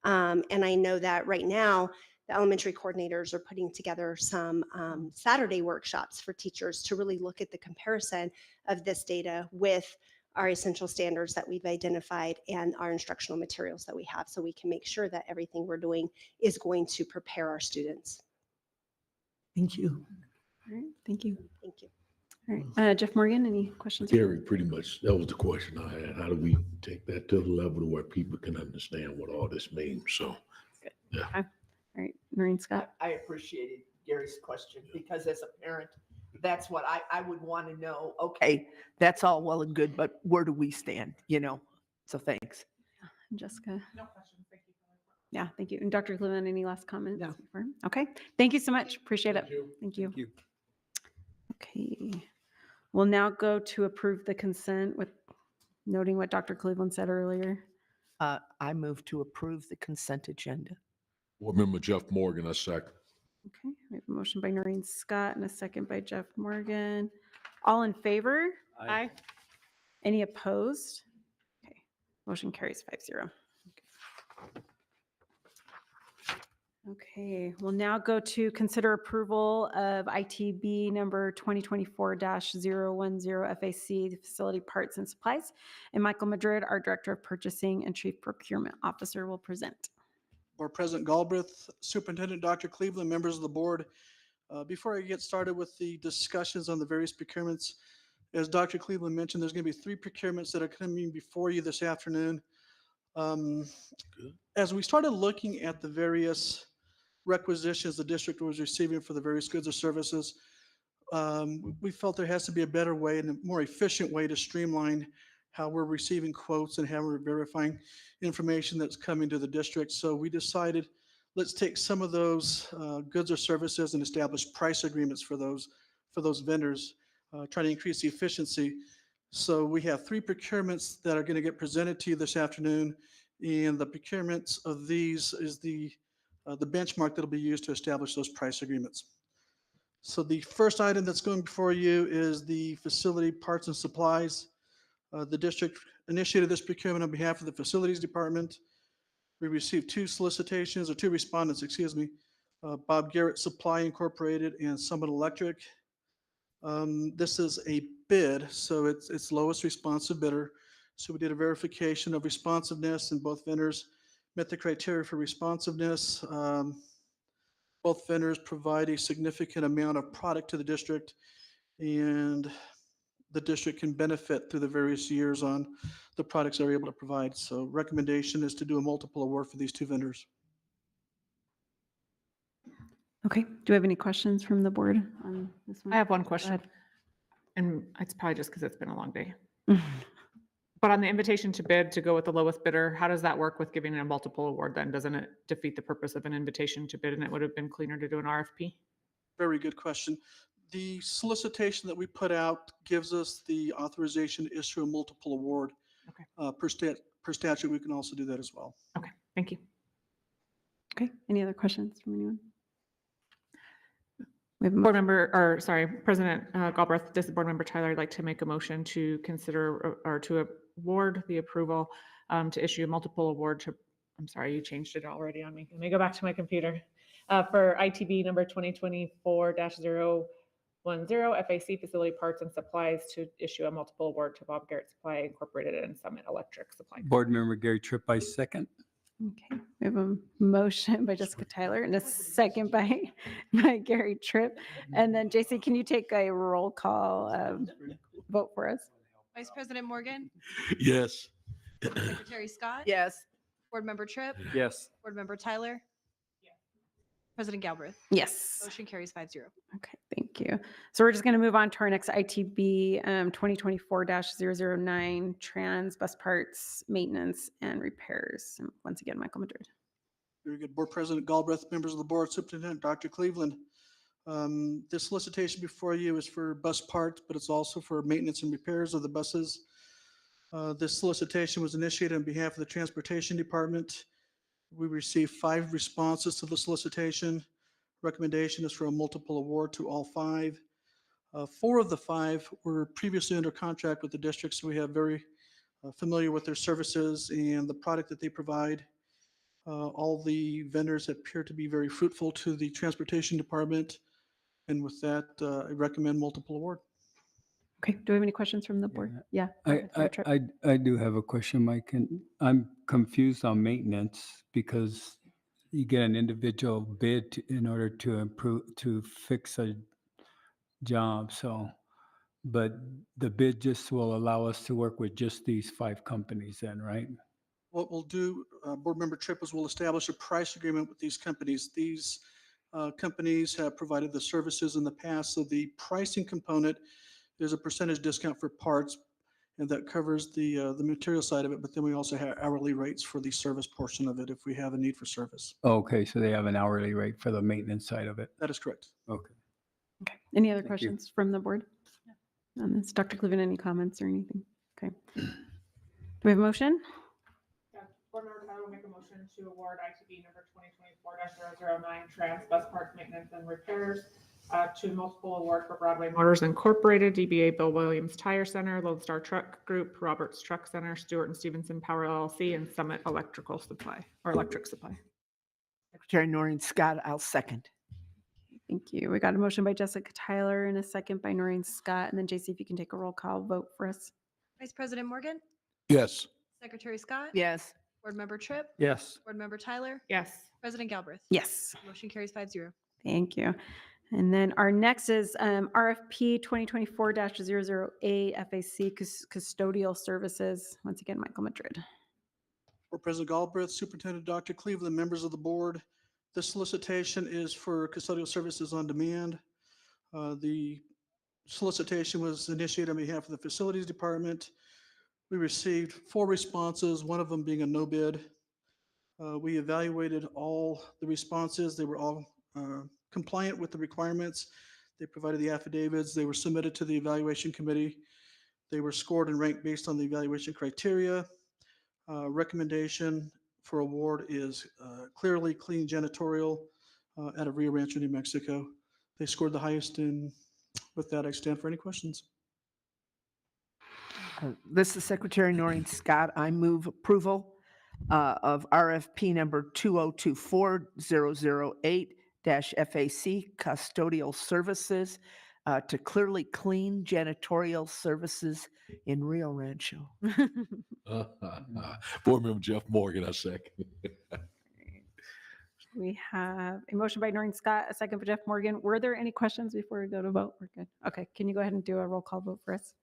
And I know that right now, the elementary coordinators are putting together some Saturday workshops for teachers to really look at the comparison of this data with our essential standards that we've identified and our instructional materials that we have, so we can make sure that everything we're doing is going to prepare our students. Thank you. All right, thank you. Thank you. All right, Jeff Morgan, any questions? Gary, pretty much, that was the question I had. How do we take that to the level to where people can understand what all this means? So, yeah. Okay. All right, Noreen Scott. I appreciated Gary's question because as a parent, that's what I would want to know. Okay, that's all well and good, but where do we stand, you know? So thanks. Jessica. No questions. Thank you. Yeah, thank you. And Dr. Cleveland, any last comments? No. before? Okay, thank you so much. Appreciate it. Thank you. Thank you. Okay, we'll now go to approve the consent with noting what Dr. Cleveland said earlier. I move to approve the consent agenda. Board Member Jeff Morgan, I second. Okay, we have a motion by Noreen Scott and a second by Jeff Morgan. All in favor? Aye. Any opposed? Okay, motion carries 5-0. Okay, we'll now go to consider approval of ITB number 2024-010 FAC, the facility parts and supplies. And Michael Madrid, our Director of Purchasing and Chief Procurement Officer, will present. Board President Galbraith, Superintendent Dr. Cleveland, members of the board. Before I get started with the discussions on the various procurements, as Dr. Cleveland mentioned, there's going to be 3 procurements that are coming before you this afternoon. As we started looking at the various requisitions the district was receiving for the various goods or services, we felt there has to be a better way and a more efficient way to streamline how we're receiving quotes and how we're verifying information that's coming to the district. So we decided, let's take some of those goods or services and establish price agreements for those vendors, trying to increase the efficiency. So we have 3 procurements that are going to get presented to you this afternoon, and the procurements of these is the benchmark that'll be used to establish those price agreements. So the first item that's going before you is the facility parts and supplies. The district initiated this procurement on behalf of the facilities department. We received 2 solicitations, or 2 respondents, excuse me, Bob Garrett Supply Incorporated and Summit Electric. This is a bid, so it's lowest responsive bidder. So we did a verification of responsiveness, and both vendors met the criteria for responsiveness. Both vendors provide a significant amount of product to the district, and the district can benefit through the various years on the products they're able to provide. So recommendation is to do a multiple award for these 2 vendors. Okay, do we have any questions from the board on this one? I have one Go question, ahead. and it's probably just because it's been a long day. But on the invitation to bid to go with the lowest bidder, how does that work with giving a multiple award then? Doesn't it defeat the purpose of an invitation to bid, and it would have been cleaner to do an RFP? Very good question. The solicitation that we put out gives us the authorization to issue a multiple award. Okay. Per statute, we can also do that as well. Okay, thank you. Okay, any other questions from anyone? We have a Board member, or sorry, President Galbraith, does Board Member Tyler like to make a motion to consider or to award the approval to issue a multiple award to, I'm sorry, you changed it already on me. Let me go back to my computer. For ITB number 2024-010 FAC facility parts and supplies to issue a multiple award to Bob Garrett Supply Incorporated and Summit Electric Supply. Board Member Gary Tripp, I second. Okay, we have a motion by Jessica Tyler and a second by Gary Tripp. And then JC, can you take a roll call vote for us? Vice President Morgan, Yes. Secretary Scott. Yes. Board Member Tripp, Yes. Board Member Tyler. President Galbraith. Yes. Motion carries 5-0. Okay, thank you. So we're just going to move on to our next ITB 2024-009 trans bus parts maintenance and repairs. And once again, Michael Madrid. Very good. Board President Galbraith, members of the board, Superintendent Dr. Cleveland. This solicitation before you is for bus parts, but it's also for maintenance and repairs of the buses. This solicitation was initiated on behalf of the Transportation Department. We received 5 responses to the solicitation. Recommendation is for a multiple award to all 5. 4 of the 5 were previously under contract with the district, so we have very familiar with their services and the product that they provide. All the vendors appear to be very fruitful to the Transportation Department. And with that, I recommend multiple award. Okay, do we have any questions from the board? Yeah. go ahead, Gary Tripp. I do have a question, Mike, and I'm confused on maintenance because you get an individual bid in order to improve, to fix a job. So but the bid just will allow us to work with just these 5 companies then, right? What we'll do, Board Member Tripp, is we'll establish a price agreement with these companies. These companies have provided the services in the past, so the pricing component is a percentage discount for parts, and that covers the material side of it, but then we also have hourly rates for the service portion of it if we have a need for service. Okay, so they have an hourly rate for the maintenance side of it. That is correct. Okay. Okay. Any other Thank you. questions from the board? On this, Dr. Cleveland, any comments or anything? Okay. Do we have a motion? Board Member Tyler will make a motion to award ITB number 2024-009 Trans Bus Parts Maintenance and Repairs to multiple award for Broadway Motors Incorporated, DBA Bill Williams Tire Center, Lone Star Truck Group, Roberts Truck Center, Stewart and Stevenson Power LLC, and Summit Electrical Supply, or Electric Supply. Secretary Noreen Scott, I'll second. Thank you. We got a motion by Jessica Tyler and a second by Noreen Scott. And then JC, if you can take a roll call vote for us. Vice President Morgan, Yes. Secretary Scott, Yes. Board Member Tripp, Yes. Board Member Tyler, Yes. President Galbraith. Yes. Motion carries 5-0. Thank you. And then our next is RFP 2024-008 FAC Custodial Services. Once again, Michael Madrid. For President Galbraith, Superintendent Dr. Cleveland, members of the board, this solicitation is for custodial services on demand. The solicitation was initiated on behalf of the Facilities Department. We received 4 responses, one of them being a no bid. We evaluated all the responses. They were all compliant with the requirements. They provided the affidavits. They were submitted to the evaluation committee. They were scored and ranked based on the evaluation criteria. Recommendation for award is Clearly Clean Janitorial out of Rio Rancho, New Mexico. They scored the highest, and with that, I stand for any questions. This is Secretary Noreen Scott. I move approval of RFP number 2024-008-FAC Custodial Services to Clearly Clean Janitorial Services in Rio Rancho. Board Member Jeff Morgan, I second. We have a motion by Noreen Scott, a second by Jeff Morgan. Were there any questions before we go to vote? We're good. Okay. Can you go ahead and do a roll call vote for us?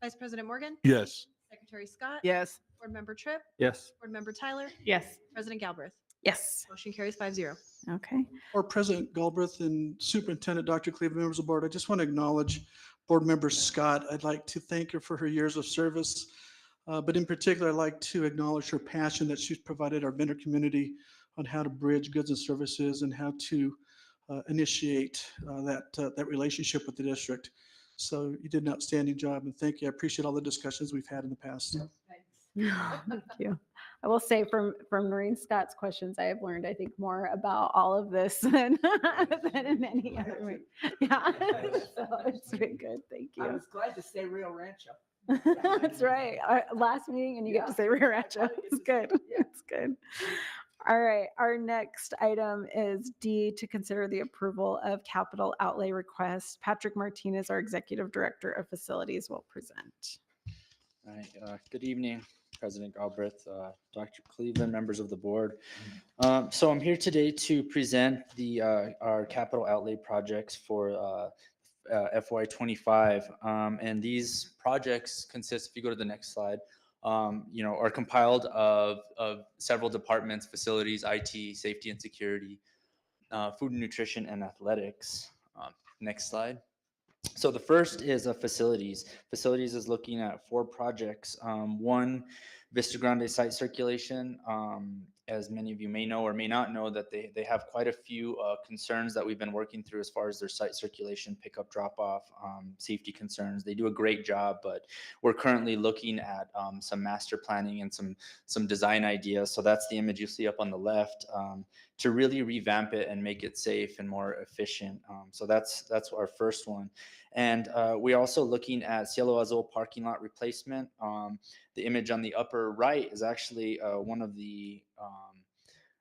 Vice President Morgan, Yes. Secretary Scott, Yes. Board Member Tripp, Yes. Board Member Tyler, Yes. President Galbraith. Yes. Motion carries 5-0. Okay. For President Galbraith and Superintendent Dr. Cleveland, members of the board, I just want to acknowledge Board Member Scott. I'd like to thank her for her years of service, but in particular, I'd like to acknowledge her passion that she's provided our vendor community on how to bridge goods and services and how to initiate that relationship with the district. So you did an outstanding job, and thank you. I appreciate all the discussions we've had in the past. Thank you. I will say from Noreen Scott's questions, I have learned, I think, more about all of this than in any other way. Yeah, so it's been good. Thank I you. was glad to say Rio Rancho. That's right. Our last meeting and you get to say Rio Rancho. It's good. It's good. All right. Our next item is D, to consider the approval of capital outlay requests. Patrick Martinez, our Executive Director of Facilities, will present. All right. Good evening, President Galbraith, Dr. Cleveland, members of the board. So I'm here today to present our capital outlay projects for FY25. And these projects consist, if you go to the next slide, are compiled of several departments, facilities, IT, safety and security, food and nutrition, and athletics. Next slide. So the first is facilities. Facilities is looking at 4 projects. One, Vista Grande site circulation. As many of you may know or may not know, that they have quite a few concerns that we've been working through as far as their site circulation, pickup, drop off, safety concerns. They do a great job, but we're currently looking at some master planning and some design ideas. So that's the image you see up on the left, to really revamp it and make it safe and more efficient. So that's our first one. And we're also looking at Cielo Azul parking lot replacement. The image on the upper right is actually one of the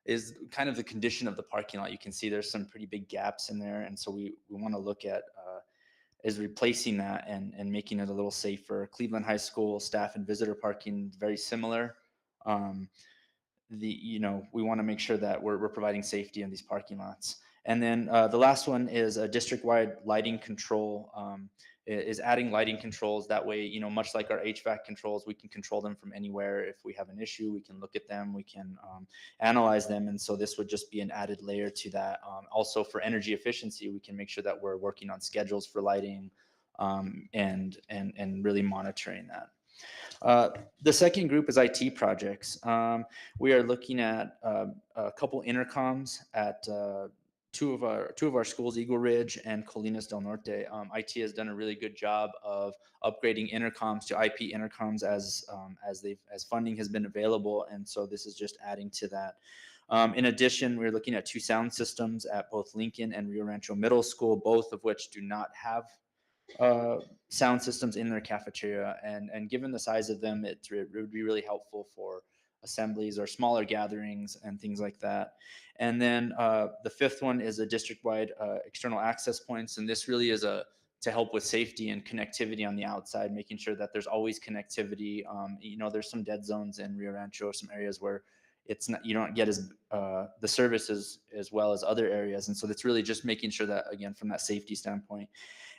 is kind of the condition of the parking lot. You can see there's some pretty big gaps in there, and so we want to look at is replacing that and making it a little safer. Cleveland High School staff and visitor parking, very similar. We want to make sure that we're providing safety in these parking lots. And then the last one is a district-wide lighting control. is adding lighting controls. That way, you know, much like our HVAC controls, we can control them from anywhere. If we have an issue, we can look at them, we can analyze them. And so this would just be an added layer to that. Also for energy efficiency, we can make sure that we're working on schedules for lighting and really monitoring that. The second group is IT projects. We are looking at a couple intercoms at two of our schools, Eagle Ridge and Colinas del Norte. IT has done a really good job of upgrading intercoms to IP intercoms as funding has been available, and so this is just adding to that. In addition, we're looking at 2 sound systems at both Lincoln and Rio Rancho Middle School, both of which do not have sound systems in their cafeteria, and given the size of them, it would be really helpful for assemblies or smaller gatherings and things like that. And then the fifth one is a district-wide external access points, and this really is to help with safety and connectivity on the outside, making sure that there's always connectivity. You know, there's some dead zones in Rio Rancho, some areas where it's not, you don't get as the services as well as other areas, and so it's really just making sure that, again, from that safety standpoint.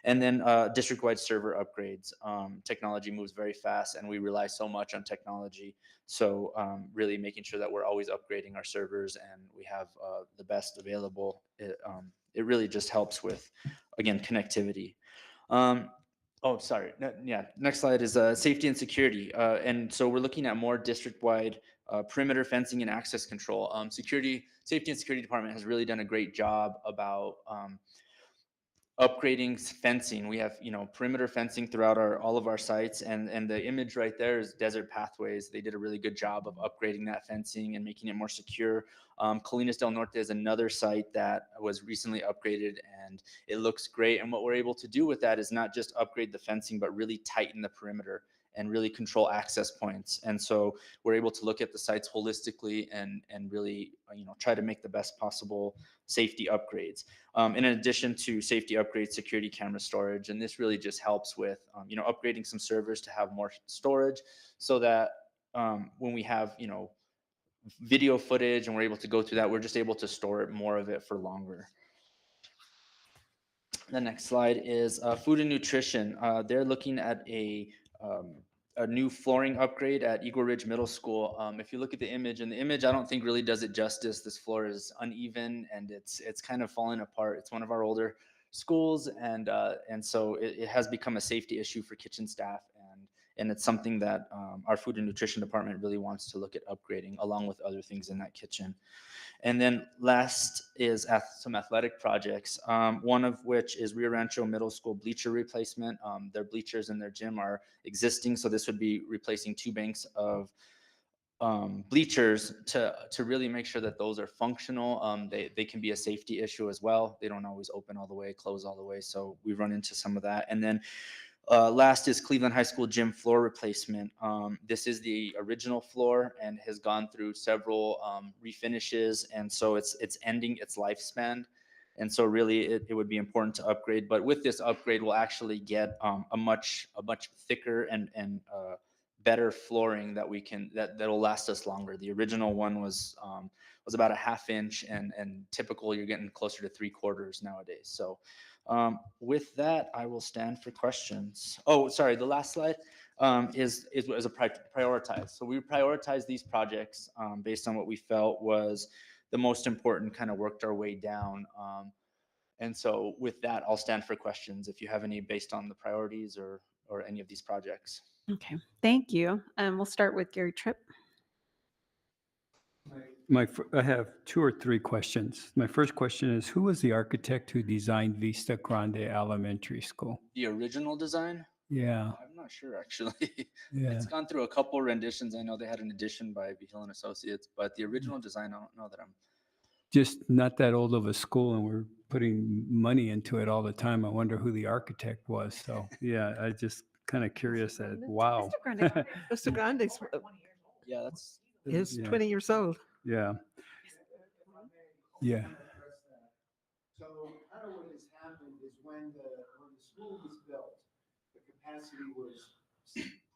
And then district-wide server upgrades. Technology moves very fast, and we rely so much on technology. So really making sure that we're always upgrading our servers and we have the best available. It really just helps with, again, connectivity. Oh, sorry. Yeah, next slide is safety and security. And so we're looking at more district-wide perimeter fencing and access control. Safety and security department has really done a great job about upgrading fencing. We have, you know, perimeter fencing throughout all of our sites, and the image right there is Desert Pathways. They did a really good job of upgrading that fencing and making it more secure. Colinas del Norte is another site that was recently upgraded, and it looks great. And what we're able to do with that is not just upgrade the fencing, but really tighten the perimeter and really control access points. And so we're able to look at the sites holistically and really, you know, try to make the best possible safety upgrades. In addition to safety upgrades, security camera storage, and this really just helps with, you know, upgrading some servers to have more storage, so that when we have, you know, video footage and we're able to go through that, we're just able to store it, more of it, for longer. The next slide is food and nutrition. They're looking at a new flooring upgrade at Eagle Ridge Middle School. If you look at the image, and the image I don't think really does it justice. This floor is uneven and it's kind of falling apart. It's one of our older schools, and so it has become a safety issue for kitchen staff, and it's something that our food and nutrition department really wants to look at upgrading, along with other things in that kitchen. And then last is some athletic projects, one of which is Rio Rancho Middle School bleacher replacement. Their bleachers in their gym are existing, so this would be replacing 2 banks of bleachers to really make sure that those are functional. They can be a safety issue as well. They don't always open all the way, close all the way, so we run into some of that. And then last is Cleveland High School gym floor replacement. This is the original floor and has gone through several refinishes, and so it's ending its lifespan. And so really it would be important to upgrade. But with this upgrade, we'll actually get a much thicker and better flooring that'll last us longer. The original one was about a 1/2 inch, and typical you're getting closer to 3/4 nowadays. So with that, I will stand for questions. Oh, sorry, the last slide is a prioritize. So we prioritize these projects based on what we felt was the most important, kind of worked our way down. And so with that, I'll stand for questions if you have any based on the priorities or any of these projects. Okay, thank you. We'll start with Gary Tripp. I have 2 or 3 questions. My first question is, who was the architect who designed Vista Grande Elementary School? The original design? Yeah. I'm not sure, actually. Yeah. It's gone through a couple renditions. I know they had an addition by Behill and Associates, but the original design, I don't know that I'm. Just not that old of a school, and we're putting money into it all the time. I wonder who the architect was. So yeah, I just kind of curious that, wow. Mr. Grande's Yeah, that's is Yeah. 20 years old. Yeah. Yeah. So part of what has happened is when the school was built, the capacity was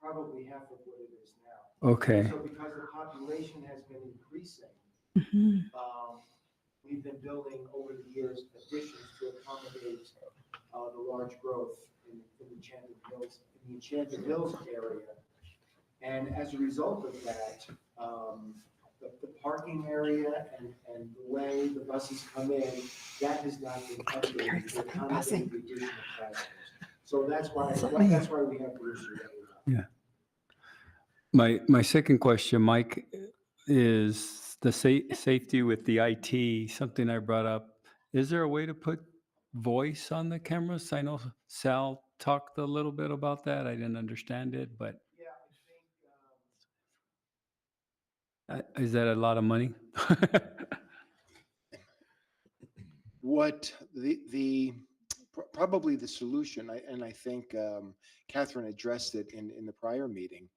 probably half of what it is now. Okay. So because the population has been increasing, we've been building over the years additions to accommodate the large growth in the in the Enchanted Hills area. And as a result of that, the parking area and the way the buses come in, that has not been updated to accommodate the additional classrooms. So that's why we have the issue that we have. Yeah. My second question, Mike, is the safety with the IT, something I brought up. Is there a way to put voice on the cameras? I know Sal talked a little bit about that. I didn't understand it, but is that a lot of money? What probably the solution, and I think Catherine addressed it in the prior meeting,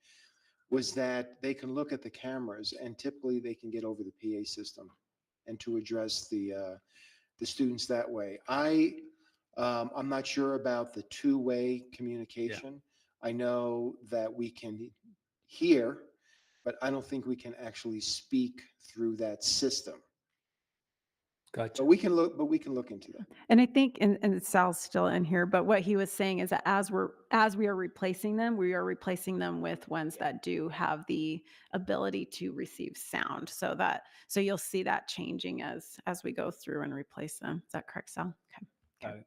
was that they can look at the cameras and typically they can get over the PA system and to address the students that way. I'm not sure about the two-way communication. I know that we can hear, but I don't think we can actually speak through that system. Gotcha. But we can look into that. And I think, and Sal's still in here, but what he was saying is that as we are replacing them, we are replacing them with ones that do have the ability to receive sound. So you'll see that changing as we go through and replace them. Is that correct, Sal? Okay. Got it.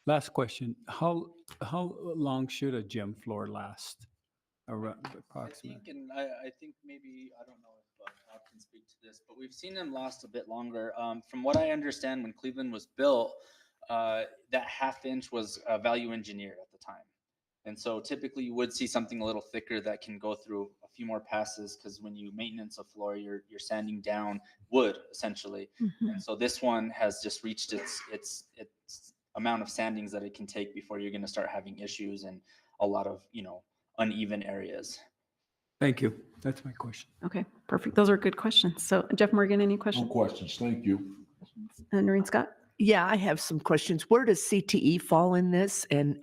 Last question. How long should a gym floor last? Approximately. I think maybe, I don't know if Bob can speak to this, but we've seen them last a bit longer. From what I understand, when Cleveland was built, that half-inch was value engineered at the time. And so typically you would see something a little thicker that can go through a few more passes, because when you maintenance a floor, you're sanding down wood essentially. And so this one has just reached its amount of sandings that it can take before you're going to start having issues and a lot of, uneven areas. Thank you. That's my question. Okay, perfect. Those are good questions. So Jeff Morgan, any questions? No questions. Thank you. And Noreen Scott? Yeah, I have some questions. Where does CTE fall in this? And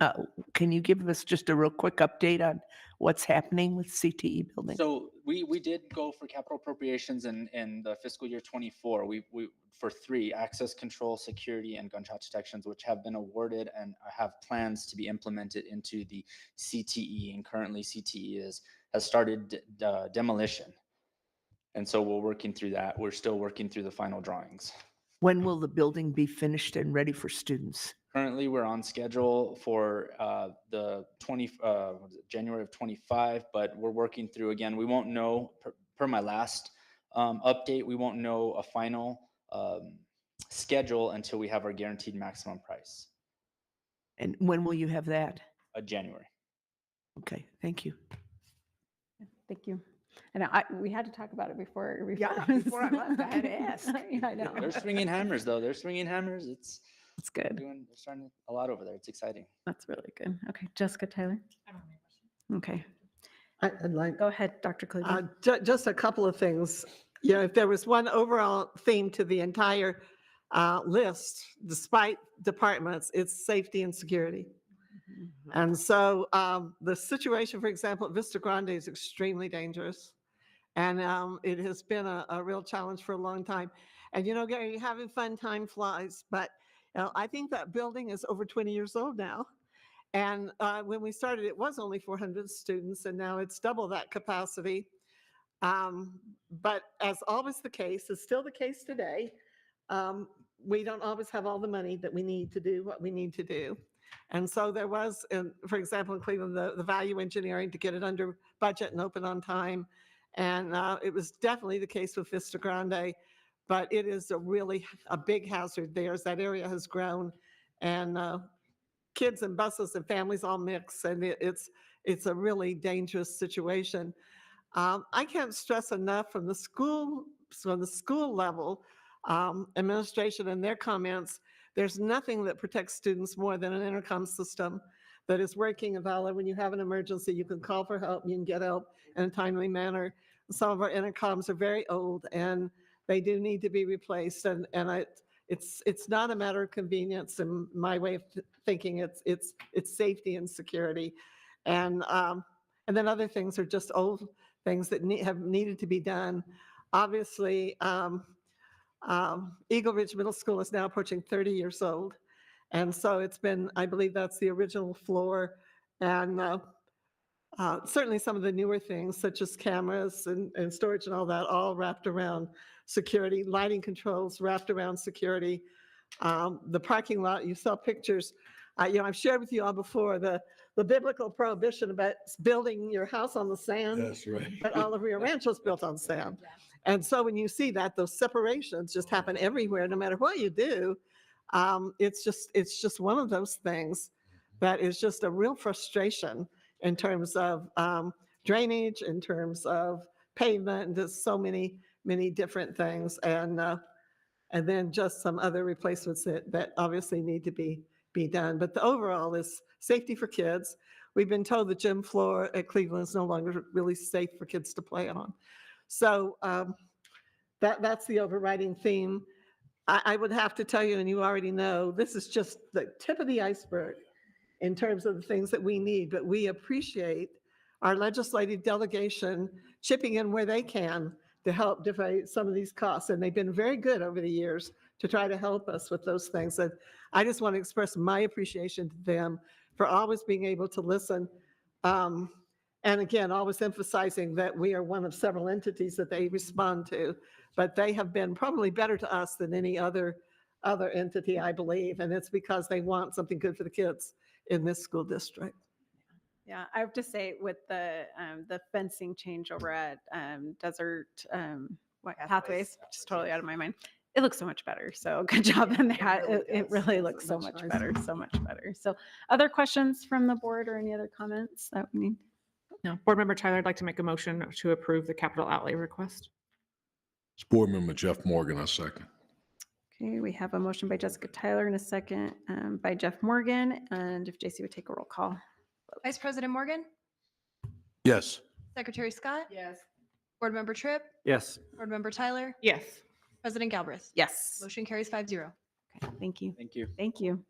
can you give us just a real quick update on what's happening with CTE building? So we did go for capital appropriations in the fiscal year 24. We for 3: access control, security, and gunshot detections, which have been awarded and have plans to be implemented into the CTE. And currently CTE has started demolition. And so we're working through that. We're still working through the final drawings. When will the building be finished and ready for students? Currently, we're on schedule for the January of 25, but we're working through again. We won't know, per my last update, we won't know a final schedule until we have our guaranteed maximum price. And when will you have that? January. Okay, thank you. Thank you. And we had to talk about it before. Yeah, before I left, I had to ask. Yeah, I know. They're swinging hammers, though. They're swinging hammers. It's good. They're starting a lot over there. It's exciting. That's really good. Okay, Jessica Taylor. Okay. I'd like. Go ahead, Dr. Cleveland. Just a couple of things. If there was one overall theme to the entire list, despite departments, it's safety and security. And so the situation, for example, at Vista Grande is extremely dangerous. And it has been a real challenge for a long time. And, Gary, having fun, time flies. But I think that building is over 20 years old now. And when we started, it was only 400 students, and now it's double that capacity. But as always the case, is still the case today, we don't always have all the money that we need to do what we need to do. And so there was, for example, in Cleveland, the value engineering to get it under budget and open on time. And it was definitely the case with Vista Grande, but it is a big hazard there as that area has grown, and kids and buses and families all mix, and it's a really dangerous situation. I can't stress enough from the school level, administration and their comments, there's nothing that protects students more than an intercom system that is working and valid. When you have an emergency, you can call for help, you can get help in a timely manner. Some of our intercoms are very old and they do need to be replaced. And it's not a matter of convenience. In my way of thinking, it's safety and security. And then other things are just old things that have needed to be done. Obviously, Eagle Ridge Middle School is now approaching 30 years old. And so it's been, I believe that's the original floor. And certainly some of the newer things such as cameras and storage and all that, all wrapped around security, lighting controls wrapped around security. The parking lot, you saw pictures. I've shared with you all before the biblical prohibition about building your house on the sand. That's right. But all of Rio Rancho is built on sand. And so when you see that, those separations just happen everywhere, no matter what you do. It's just one of those things that is just a real frustration in terms of drainage, in terms of pavement, and just so many different things. And then just some other replacements that obviously need to be done. But the overall is safety for kids. We've been told the gym floor at Cleveland is no longer really safe for kids to play on. So that's the overriding theme. I would have to tell you, and you already know, this is just the tip of the iceberg in terms of the things that we need, but we appreciate our legislative delegation chipping in where they can to help defray some of these costs. And they've been very good over the years to try to help us with those things. And I just want to express my appreciation to them for always being able to listen. And again, always emphasizing that we are one of several entities that they respond to, but they have been probably better to us than any other entity, I believe. And it's because they want something good for the kids in this school district. Yeah, I have to say with the fencing change over at Desert Pathways, just totally out of my mind. It looks so much better. So good job on that. It really looks so much better, so much better. So other questions from the board or any other comments that we need? No. Board Member Tyler, I'd like to make a motion to approve the capital outlay request. It's Board Member Jeff Morgan, I second. Okay, we have a motion by Jessica Tyler and a second by Jeff Morgan. And if JC would take a roll call. Vice President Morgan, Yes. Secretary Scott, Yes. Board Member Tripp, Yes. Board Member Tyler, Yes. President Galbraith. Yes. Motion carries 5-0. Okay, thank you. Thank you. Thank you.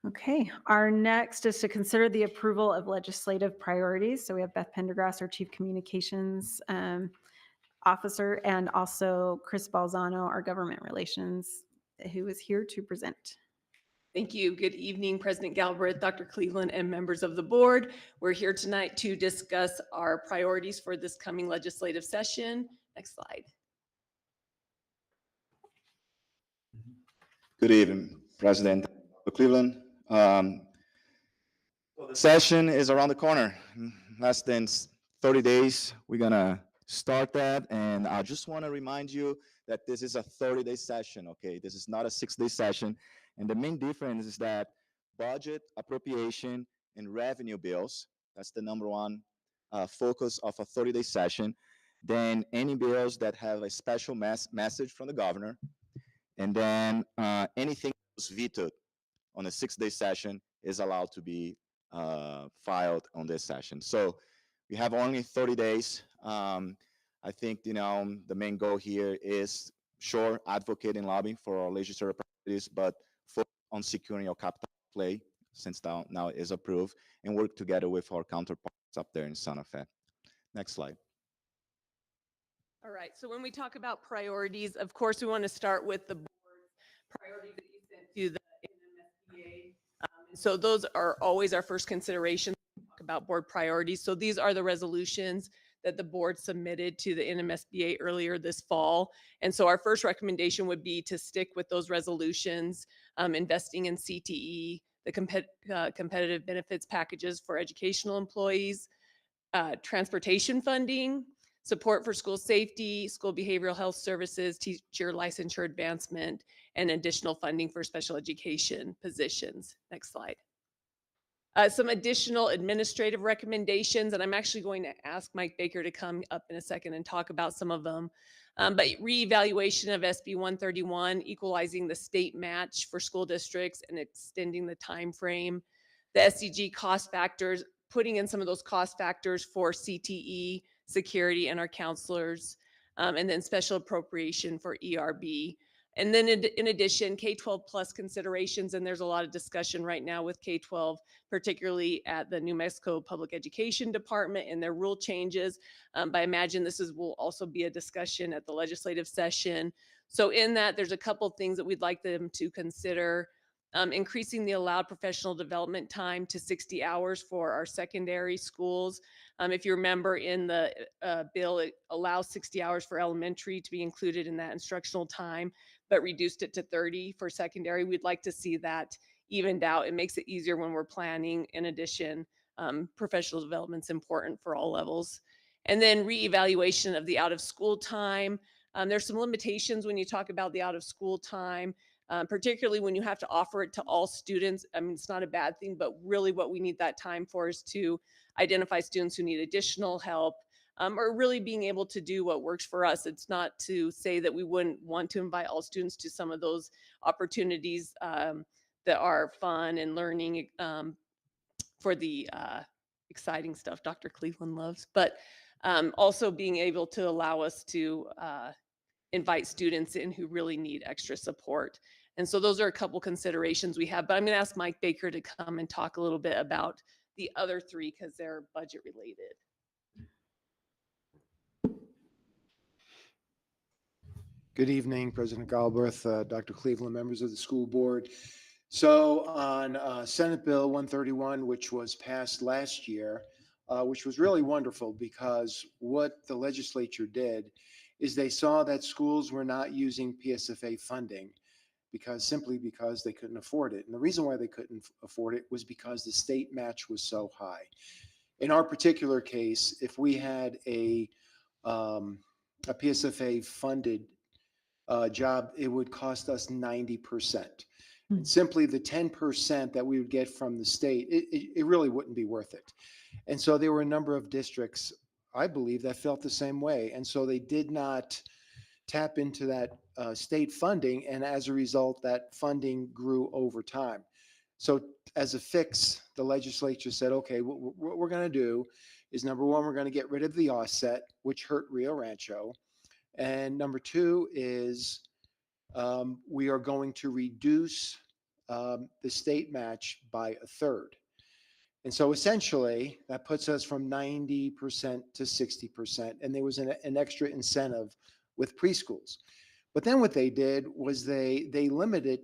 Okay, our next is to consider the approval of legislative priorities. So we have Beth Pendergrass, our Chief Communications Officer, and also Chris Balzano, our Government Relations, who is here to present. Thank you. Good evening, President Galbraith, Dr. Cleveland, and members of the board. We're here tonight to discuss our priorities for this coming legislative session. Next slide. Good evening, President Cleveland. The session is around the corner. Less than 30 days, we're gonna start that. And I just wanna remind you that this is a 30-day session, okay? This is not a 6-day session. And the main difference is that budget, appropriation, and revenue bills, that's the number one focus of a 30-day session. Then any bills that have a special message from the governor, and then anything that was vetoed on a 6-day session is allowed to be filed on this session. So we have only 30 days. I think, the main goal here is, sure, advocate and lobbying for our legislative priorities, but focus on securing our capital outlay, since now is approved, and work together with our counterparts up there in Santa Fe. Next slide. All right, so when we talk about priorities, of course, we want to start with the board's priorities that you sent to the NMSBA. So those are always our first consideration about board priorities. So these are the resolutions that the board submitted to the NMSBA earlier this fall. And so our first recommendation would be to stick with those resolutions, investing in CTE, the competitive benefits packages for educational employees, transportation funding, support for school safety, school behavioral health services, teacher licensure advancement, and additional funding for special education positions. Next slide. Some additional administrative recommendations, and I'm actually going to ask Mike Baker to come up in a second and talk about some of them. But reevaluation of SB 131, equalizing the state match for school districts and extending the time frame. The SCG cost factors, putting in some of those cost factors for CTE, security, and our counselors, and then special appropriation for ERB. And then in addition, K-12 plus considerations, and there's a lot of discussion right now with K-12, particularly at the New Mexico Public Education Department and their rule changes. But I imagine will also be a discussion at the legislative session. So in that, there's a couple things that we'd like them to consider. increasing the allowed professional development time to 60 hours for our secondary schools. If you remember in the bill, it allows 60 hours for elementary to be included in that instructional time, but reduced it to 30 for secondary. We'd like to see that evened out. It makes it easier when we're planning. In addition, professional development's important for all levels. And then reevaluation of the out of school time. There's some limitations when you talk about the out of school time, particularly when you have to offer it to all students. I mean, it's not a bad thing, but really what we need that time for is to identify students who need additional help, or really being able to do what works for us. It's not to say that we wouldn't want to invite all students to some of those opportunities that are fun and learning for the exciting stuff Dr. Cleveland loves, but also being able to allow us to invite students in who really need extra support. And so those are a couple considerations we have, but I'm going to ask Mike Baker to come and talk a little bit about the other three because they're budget related. Good evening, President Galbraith, Dr. Cleveland, members of the school board. So on Senate Bill 131, which was passed last year, which was really wonderful because what the legislature did is they saw that schools were not using PSFA funding simply because they couldn't afford it. And the reason why they couldn't afford it was because the state match was so high. In our particular case, if we had a PSFA funded job, it would cost us 90%. And simply the 10% that we would get from the state, it really wouldn't be worth it. And so there were a number of districts, I believe, that felt the same way. And so they did not tap into that state funding. And as a result, that funding grew over time. So as a fix, the legislature said, okay, what we're going to do is, number one, we're going to get rid of the offset, which hurt Rio Rancho. And number two is we are going to reduce the state match by a third. And so essentially that puts us from 90% to 60%. And there was an extra incentive with preschools. But then what they did was they limited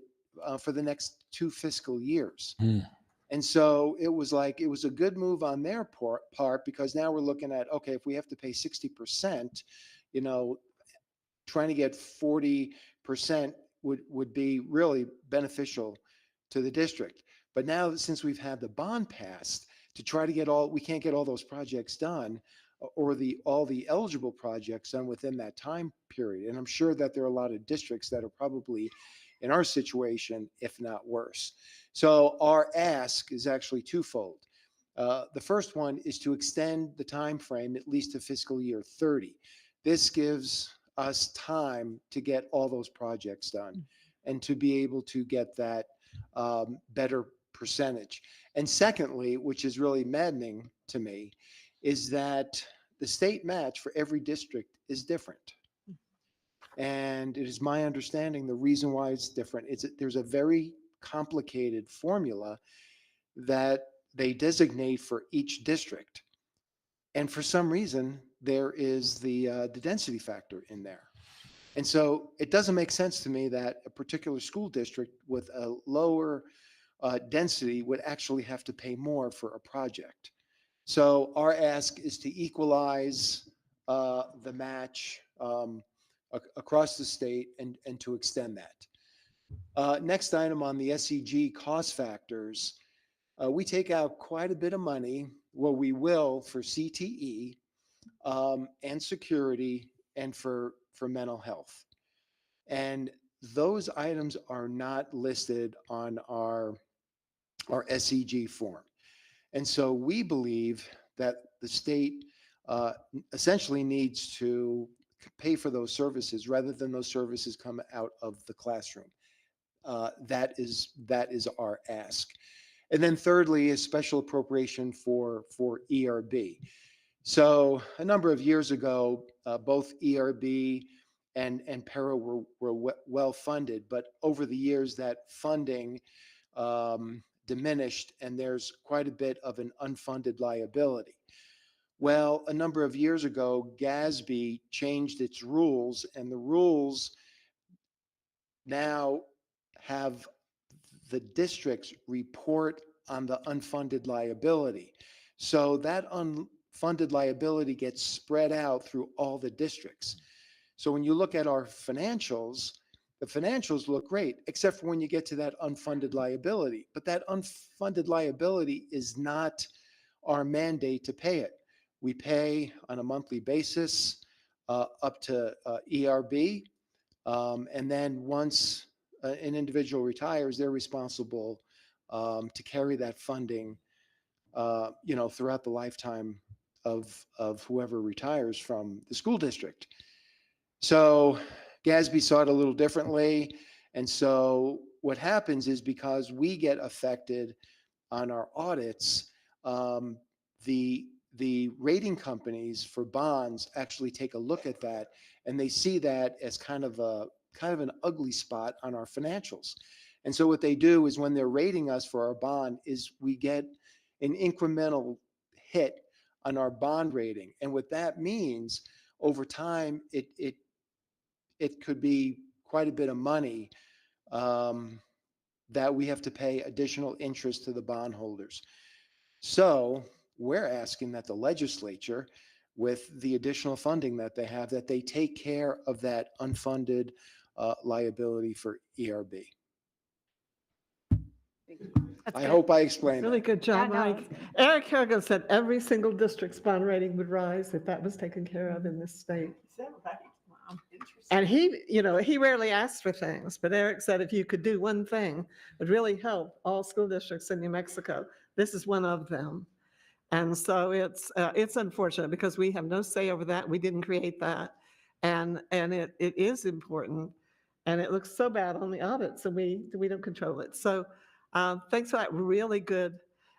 for the next 2 fiscal years. And so it was a good move on their part because now we're looking at, okay, if we have to pay 60%, trying to get 40% would be really beneficial to the district. But now, since we've had the bond passed, to try to we can't get all those projects done or all the eligible projects done within that time period. And I'm sure that there are a lot of districts that are probably in our situation, if not worse. So our ask is actually twofold. The first one is to extend the time frame at least to fiscal year 30. This gives us time to get all those projects done and to be able to get that better percentage. And secondly, which is really maddening to me, is that the state match for every district is different. And it is my understanding the reason why it's different is that there's a very complicated formula that they designate for each district. And for some reason, there is the density factor in there. And so it doesn't make sense to me that a particular school district with a lower density would actually have to pay more for a project. So our ask is to equalize the match across the state and to extend that. Next item on the SEG cost factors, we take out quite a bit of money, well, we will for CTE and security and for mental health. And those items are not listed on our SEG form. And so we believe that the state essentially needs to pay for those services rather than those services come out of the classroom. That is our ask. And then thirdly, a special appropriation for ERB. So a number of years ago, both ERB and para were well funded, but over the years that funding diminished and there's quite a bit of an unfunded liability. Well, a number of years ago, GASB changed its rules, and the rules now have the districts report on the unfunded liability. So that unfunded liability gets spread out through all the districts. So when you look at our financials, the financials look great, except for when you get to that unfunded liability. But that unfunded liability is not our mandate to pay it. We pay on a monthly basis up to ERB. And then once an individual retires, they're responsible to carry that funding, throughout the lifetime of whoever retires from the school district. So GASB saw it a little differently. And so what happens is, because we get affected on our audits, the rating companies for bonds actually take a look at that, and they see that as kind of an ugly spot on our financials. And so what they do is, when they're rating us for our bond, is we get an incremental hit on our bond rating. And what that means over time, it could be quite a bit of money that we have to pay additional interest to the bondholders. So we're asking that the legislature, with the additional funding that they have, that they take care of that unfunded liability for ERB. I hope I explained Really that. good job, Yeah, no, Mike. Eric Harrigan said every single district's bond rating would rise if that was taken care of in this state. Wow. And he rarely asks for things, but Eric said if you could do one thing, it would really help all school districts in New Mexico. This is one of them. And so it's unfortunate, because we have no say over that. We didn't create that. And it is important. And it looks so bad on the audit, so we don't control it. So thanks for that really good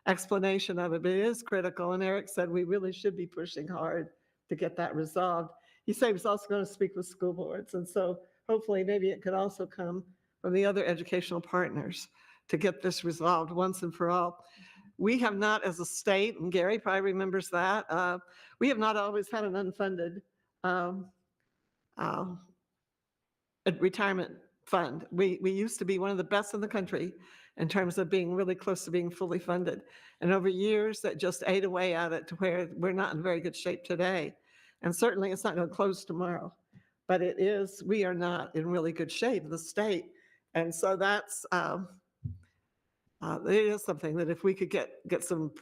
explanation of it. But it is critical. And Eric said we really should be pushing hard to get that resolved. He said he was also going to speak with school boards. And so hopefully maybe it could also come from the other educational partners to get this resolved once and for all. We have not, as a state, and Gary probably remembers that, we have not always had an unfunded retirement fund. We used to be one of the best in the country in terms of being really close to being fully funded. And over years, that just ate away at it to where we're not in very good shape today. And certainly it's not going to close tomorrow, but we are not in really good shape, the state. And so that's, it is something that if we could get some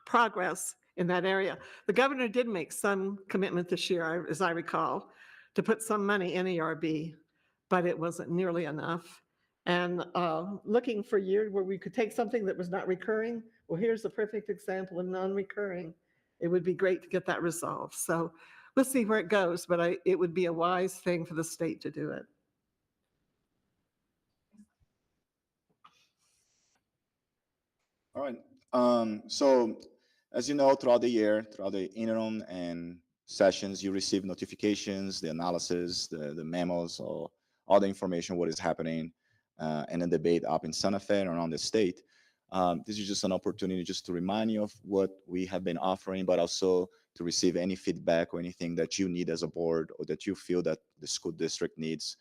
progress in that area. The governor did make some commitment this year, as I recall, to put some money in ERB, but it wasn't nearly enough. And looking for years where we could take something that was not recurring, well, here's a perfect example of non-recurring. It would be great to get that resolved. So we'll see where it goes, but it would be a wise thing for the state to do it. All right. So as you know, throughout the year, throughout the interim and sessions, you receive notifications, the analysis, the memos, or all the information, what is happening, and the debate up in Santa Fe and around the state. This is just an opportunity just to remind you of what we have been offering, but also to receive any feedback or anything that you need as a board or that you feel that the school district needs.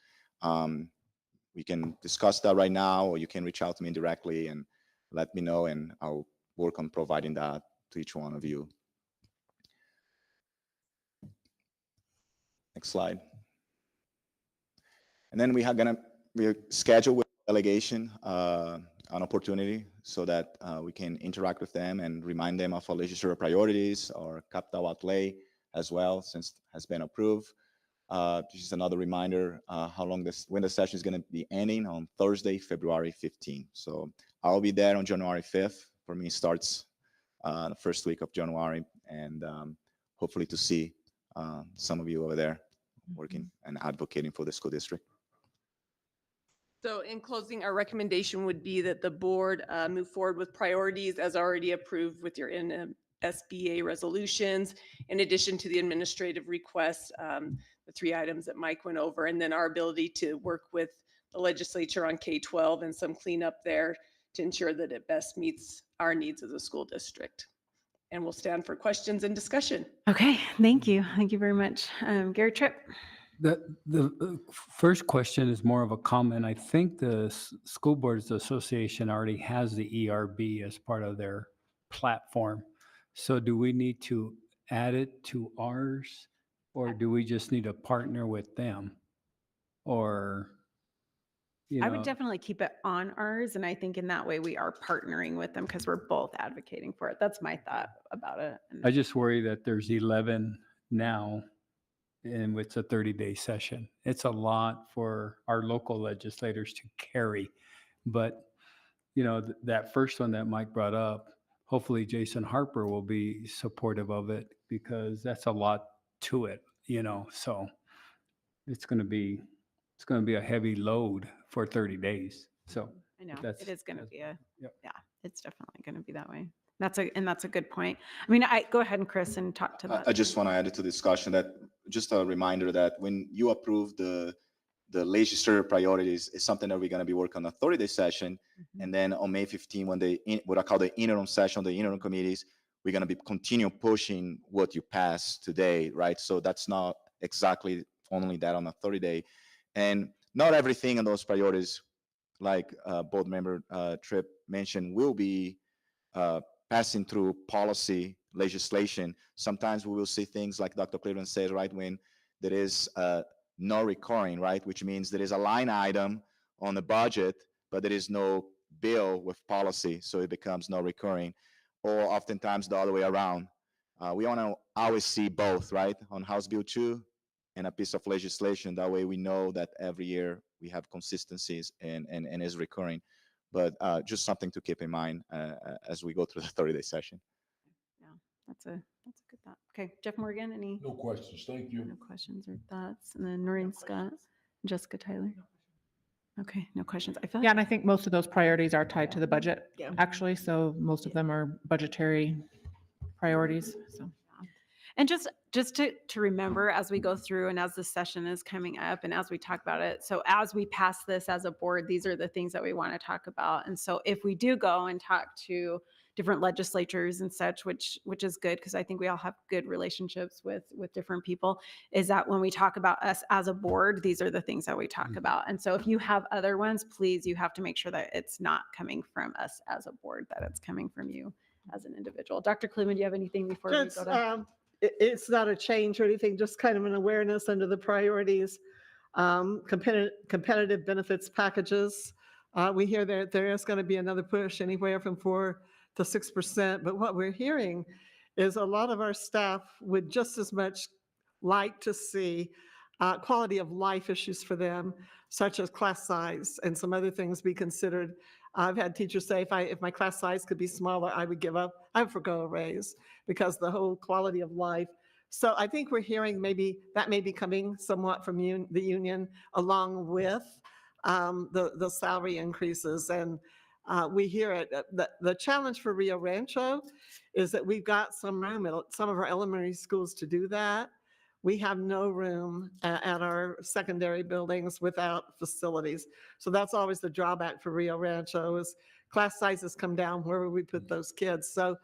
We can discuss that right now, or you can reach out to me directly and let me know, and I'll work on providing that to each one of you. Next slide. And then we schedule with delegation an opportunity so that we can interact with them and remind them of our legislative priorities or capital outlay as well, since it has been approved. This is another reminder when the session is going to be ending on Thursday, February 15th. So I'll be there on January 5th. For me, it starts the first week of January, and hopefully to see some of you over there working and advocating for the school district. So in closing, our recommendation would be that the board move forward with priorities as already approved with your SBA resolutions, in addition to the administrative requests, the 3 items that Mike went over, and then our ability to work with the legislature on K-12 and some cleanup there to ensure that it best meets our needs as a school district. And we'll stand for questions and discussion. Okay, thank you. Thank you very much. Gary Tripp. The first question is more of a comment. I think the School Boards Association already has the ERB as part of their platform. So do we need to add it to ours, or do we just need to partner with them? Or, you I would know, definitely keep it on ours. And I think in that way we are partnering with them because we're both advocating for it. That's my thought about it. And I just worry that there's 11 now and it's a 30-day session. It's a lot for our local legislators to carry. But, you know, that first one that Mike brought up, hopefully Jason Harper will be supportive of it because that's a lot to it, you know, so it's going to be a heavy load for 30 days. So I know that's, it is going to be yep. yeah, it's definitely going to be that way. That's a good point. I mean, go ahead and Chris and talk to that. I just want to add to the discussion that just a reminder that when you approve the legislative priorities is something that we're going to be working on a 30-day session. And then on May 15, when what I call the interim session, the interim committees, we're going to be continue pushing what you passed today, right? So that's not exactly only that on a 30-day. And not everything in those priorities, like board member Tripp mentioned, will be passing through policy legislation. Sometimes we will see things like Dr. Cleveland said, right, when there is no recurring, right, which means there is a line item on the budget, but there is no bill with policy, so it becomes no recurring, or oftentimes the other way around. We want to always see both, right, on House Bill 2 and a piece of legislation. That way we know that every year we have consistencies and is recurring. But just something to keep in mind as we go through the 30-day session. Yeah, that's a good thought. Okay, Jeff Morgan, any? No questions, thank you. No questions or thoughts? And then Noreen Scott, Jessica Tyler. Okay, no questions. I feel Yeah, like and I think most of those priorities are tied to the budget, Yeah. actually. So most of them are budgetary priorities, so. And just to remember as we go through and as the session is coming up and as we talk about it, so as we pass this as a board, these are the things that we want to talk about. And so if we do go and talk to different legislatures and such, which is good because I think we all have good relationships with different people, is that when we talk about us as a board, these are the things that we talk about. And so if you have other ones, please, you have to make sure that it's not coming from us as a board, that it's coming from you as an individual. Dr. Cleveland, do you have anything before we Just, go to? it's not a change or anything, just kind of an awareness under the priorities. Competitive benefits packages. We hear that there is going to be another push anywhere from 4 to 6%. But what we're hearing is a lot of our staff would just as much like to see quality of life issues for them, such as class size and some other things be considered. I've had teachers say, if my class size could be smaller, I would forgo a raise because the whole quality of life. So I think we're hearing maybe that may be coming somewhat from the union along with the salary increases. And we hear it. The challenge for Rio Rancho is that we've got some room at some of our elementary schools to do that. We have no room at our secondary buildings without facilities. So that's always the drawback for Rio Rancho is class sizes come down, where would we put those kids? So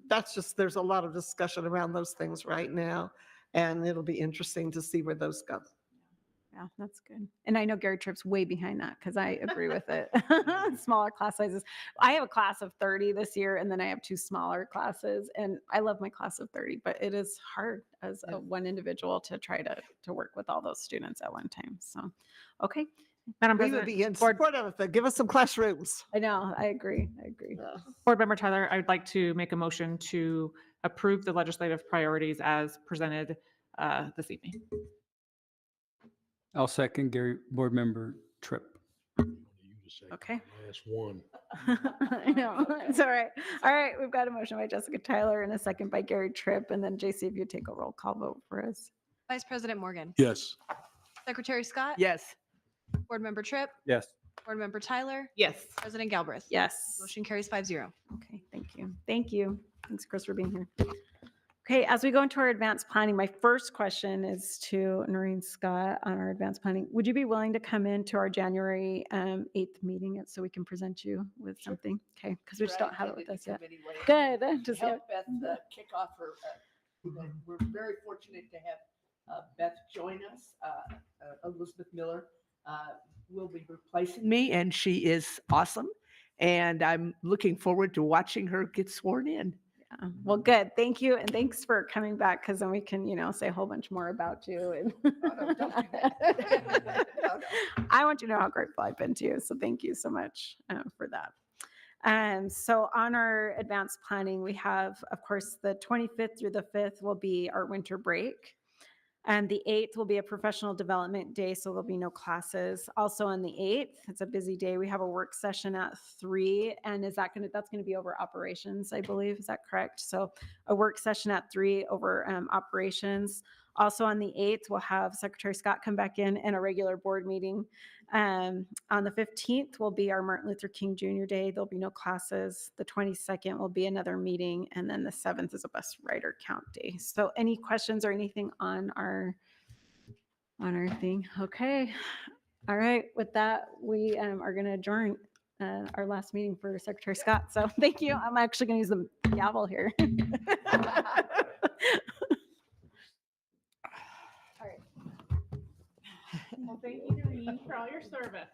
that's just, there's a lot of discussion around those things right now. And it'll be interesting to see where those go. Yeah, that's good. And I know Gary Tripp's way behind that because I agree with it. Smaller class sizes. I have a class of 30 this year, and then I have 2 smaller classes. And I love my class of 30, but it is hard as one individual to try to work with all those students at one time. So, okay. Madam We would President, be in support of it. Give us some classrooms. I know, I agree. Board Member Tyler, I would like to make a motion to approve the legislative priorities as presented this evening. I'll second Board Member Tripp. Okay. Last one. I know. It's all right. All right. We've got a motion by Jessica Tyler and a second by Gary Tripp. And then JC, if you take a roll call vote for us. Vice President Morgan. Yes. Secretary Scott. Yes. Board Member Tripp. Yes. Board Member Tyler. Yes. President Galbraith. Yes. Motion carries 5-0. Okay. Thank you. Thank you. Thanks, Chris, for being here. Okay, as we go into our advanced planning, my first question is to Noreen Scott on our advanced planning. Would you be willing to come into our January 8th meeting so we can present you with something? Okay, because we just don't have it with us yet. Good. Just help Beth kick off her. We're very fortunate to Beth join us. Elizabeth Miller will be replacing me, and she is awesome. And I'm looking forward to watching her get sworn in. Yeah. Well, good. Thank you. And thanks for coming back, because then we can, say a whole bunch more about you. And I want you to know how grateful I've been to you. So thank you so much for that. So on our advanced planning, we have, of course, the 25th through the 5th will be our winter break. And the 8th will be a professional development day, so there'll be no classes. Also on the 8th, it's a busy day. We have a work session at 3, and that's going to be over operations, I believe. Is that correct? So a work session at 3 over operations. Also on the 8th, we'll have Secretary Scott come back in and a regular board meeting. On the 15th will be our Martin Luther King Jr. Day. There'll be no classes. The 22nd will be another meeting. And then the 7th is a bus rider count day. So any questions or anything on our thing? Okay. All right. With that, we are going to adjourn our last meeting for Secretary Scott. So thank you. I'm actually going to use the gavel here. Well, thank you, Doreen, for all your service.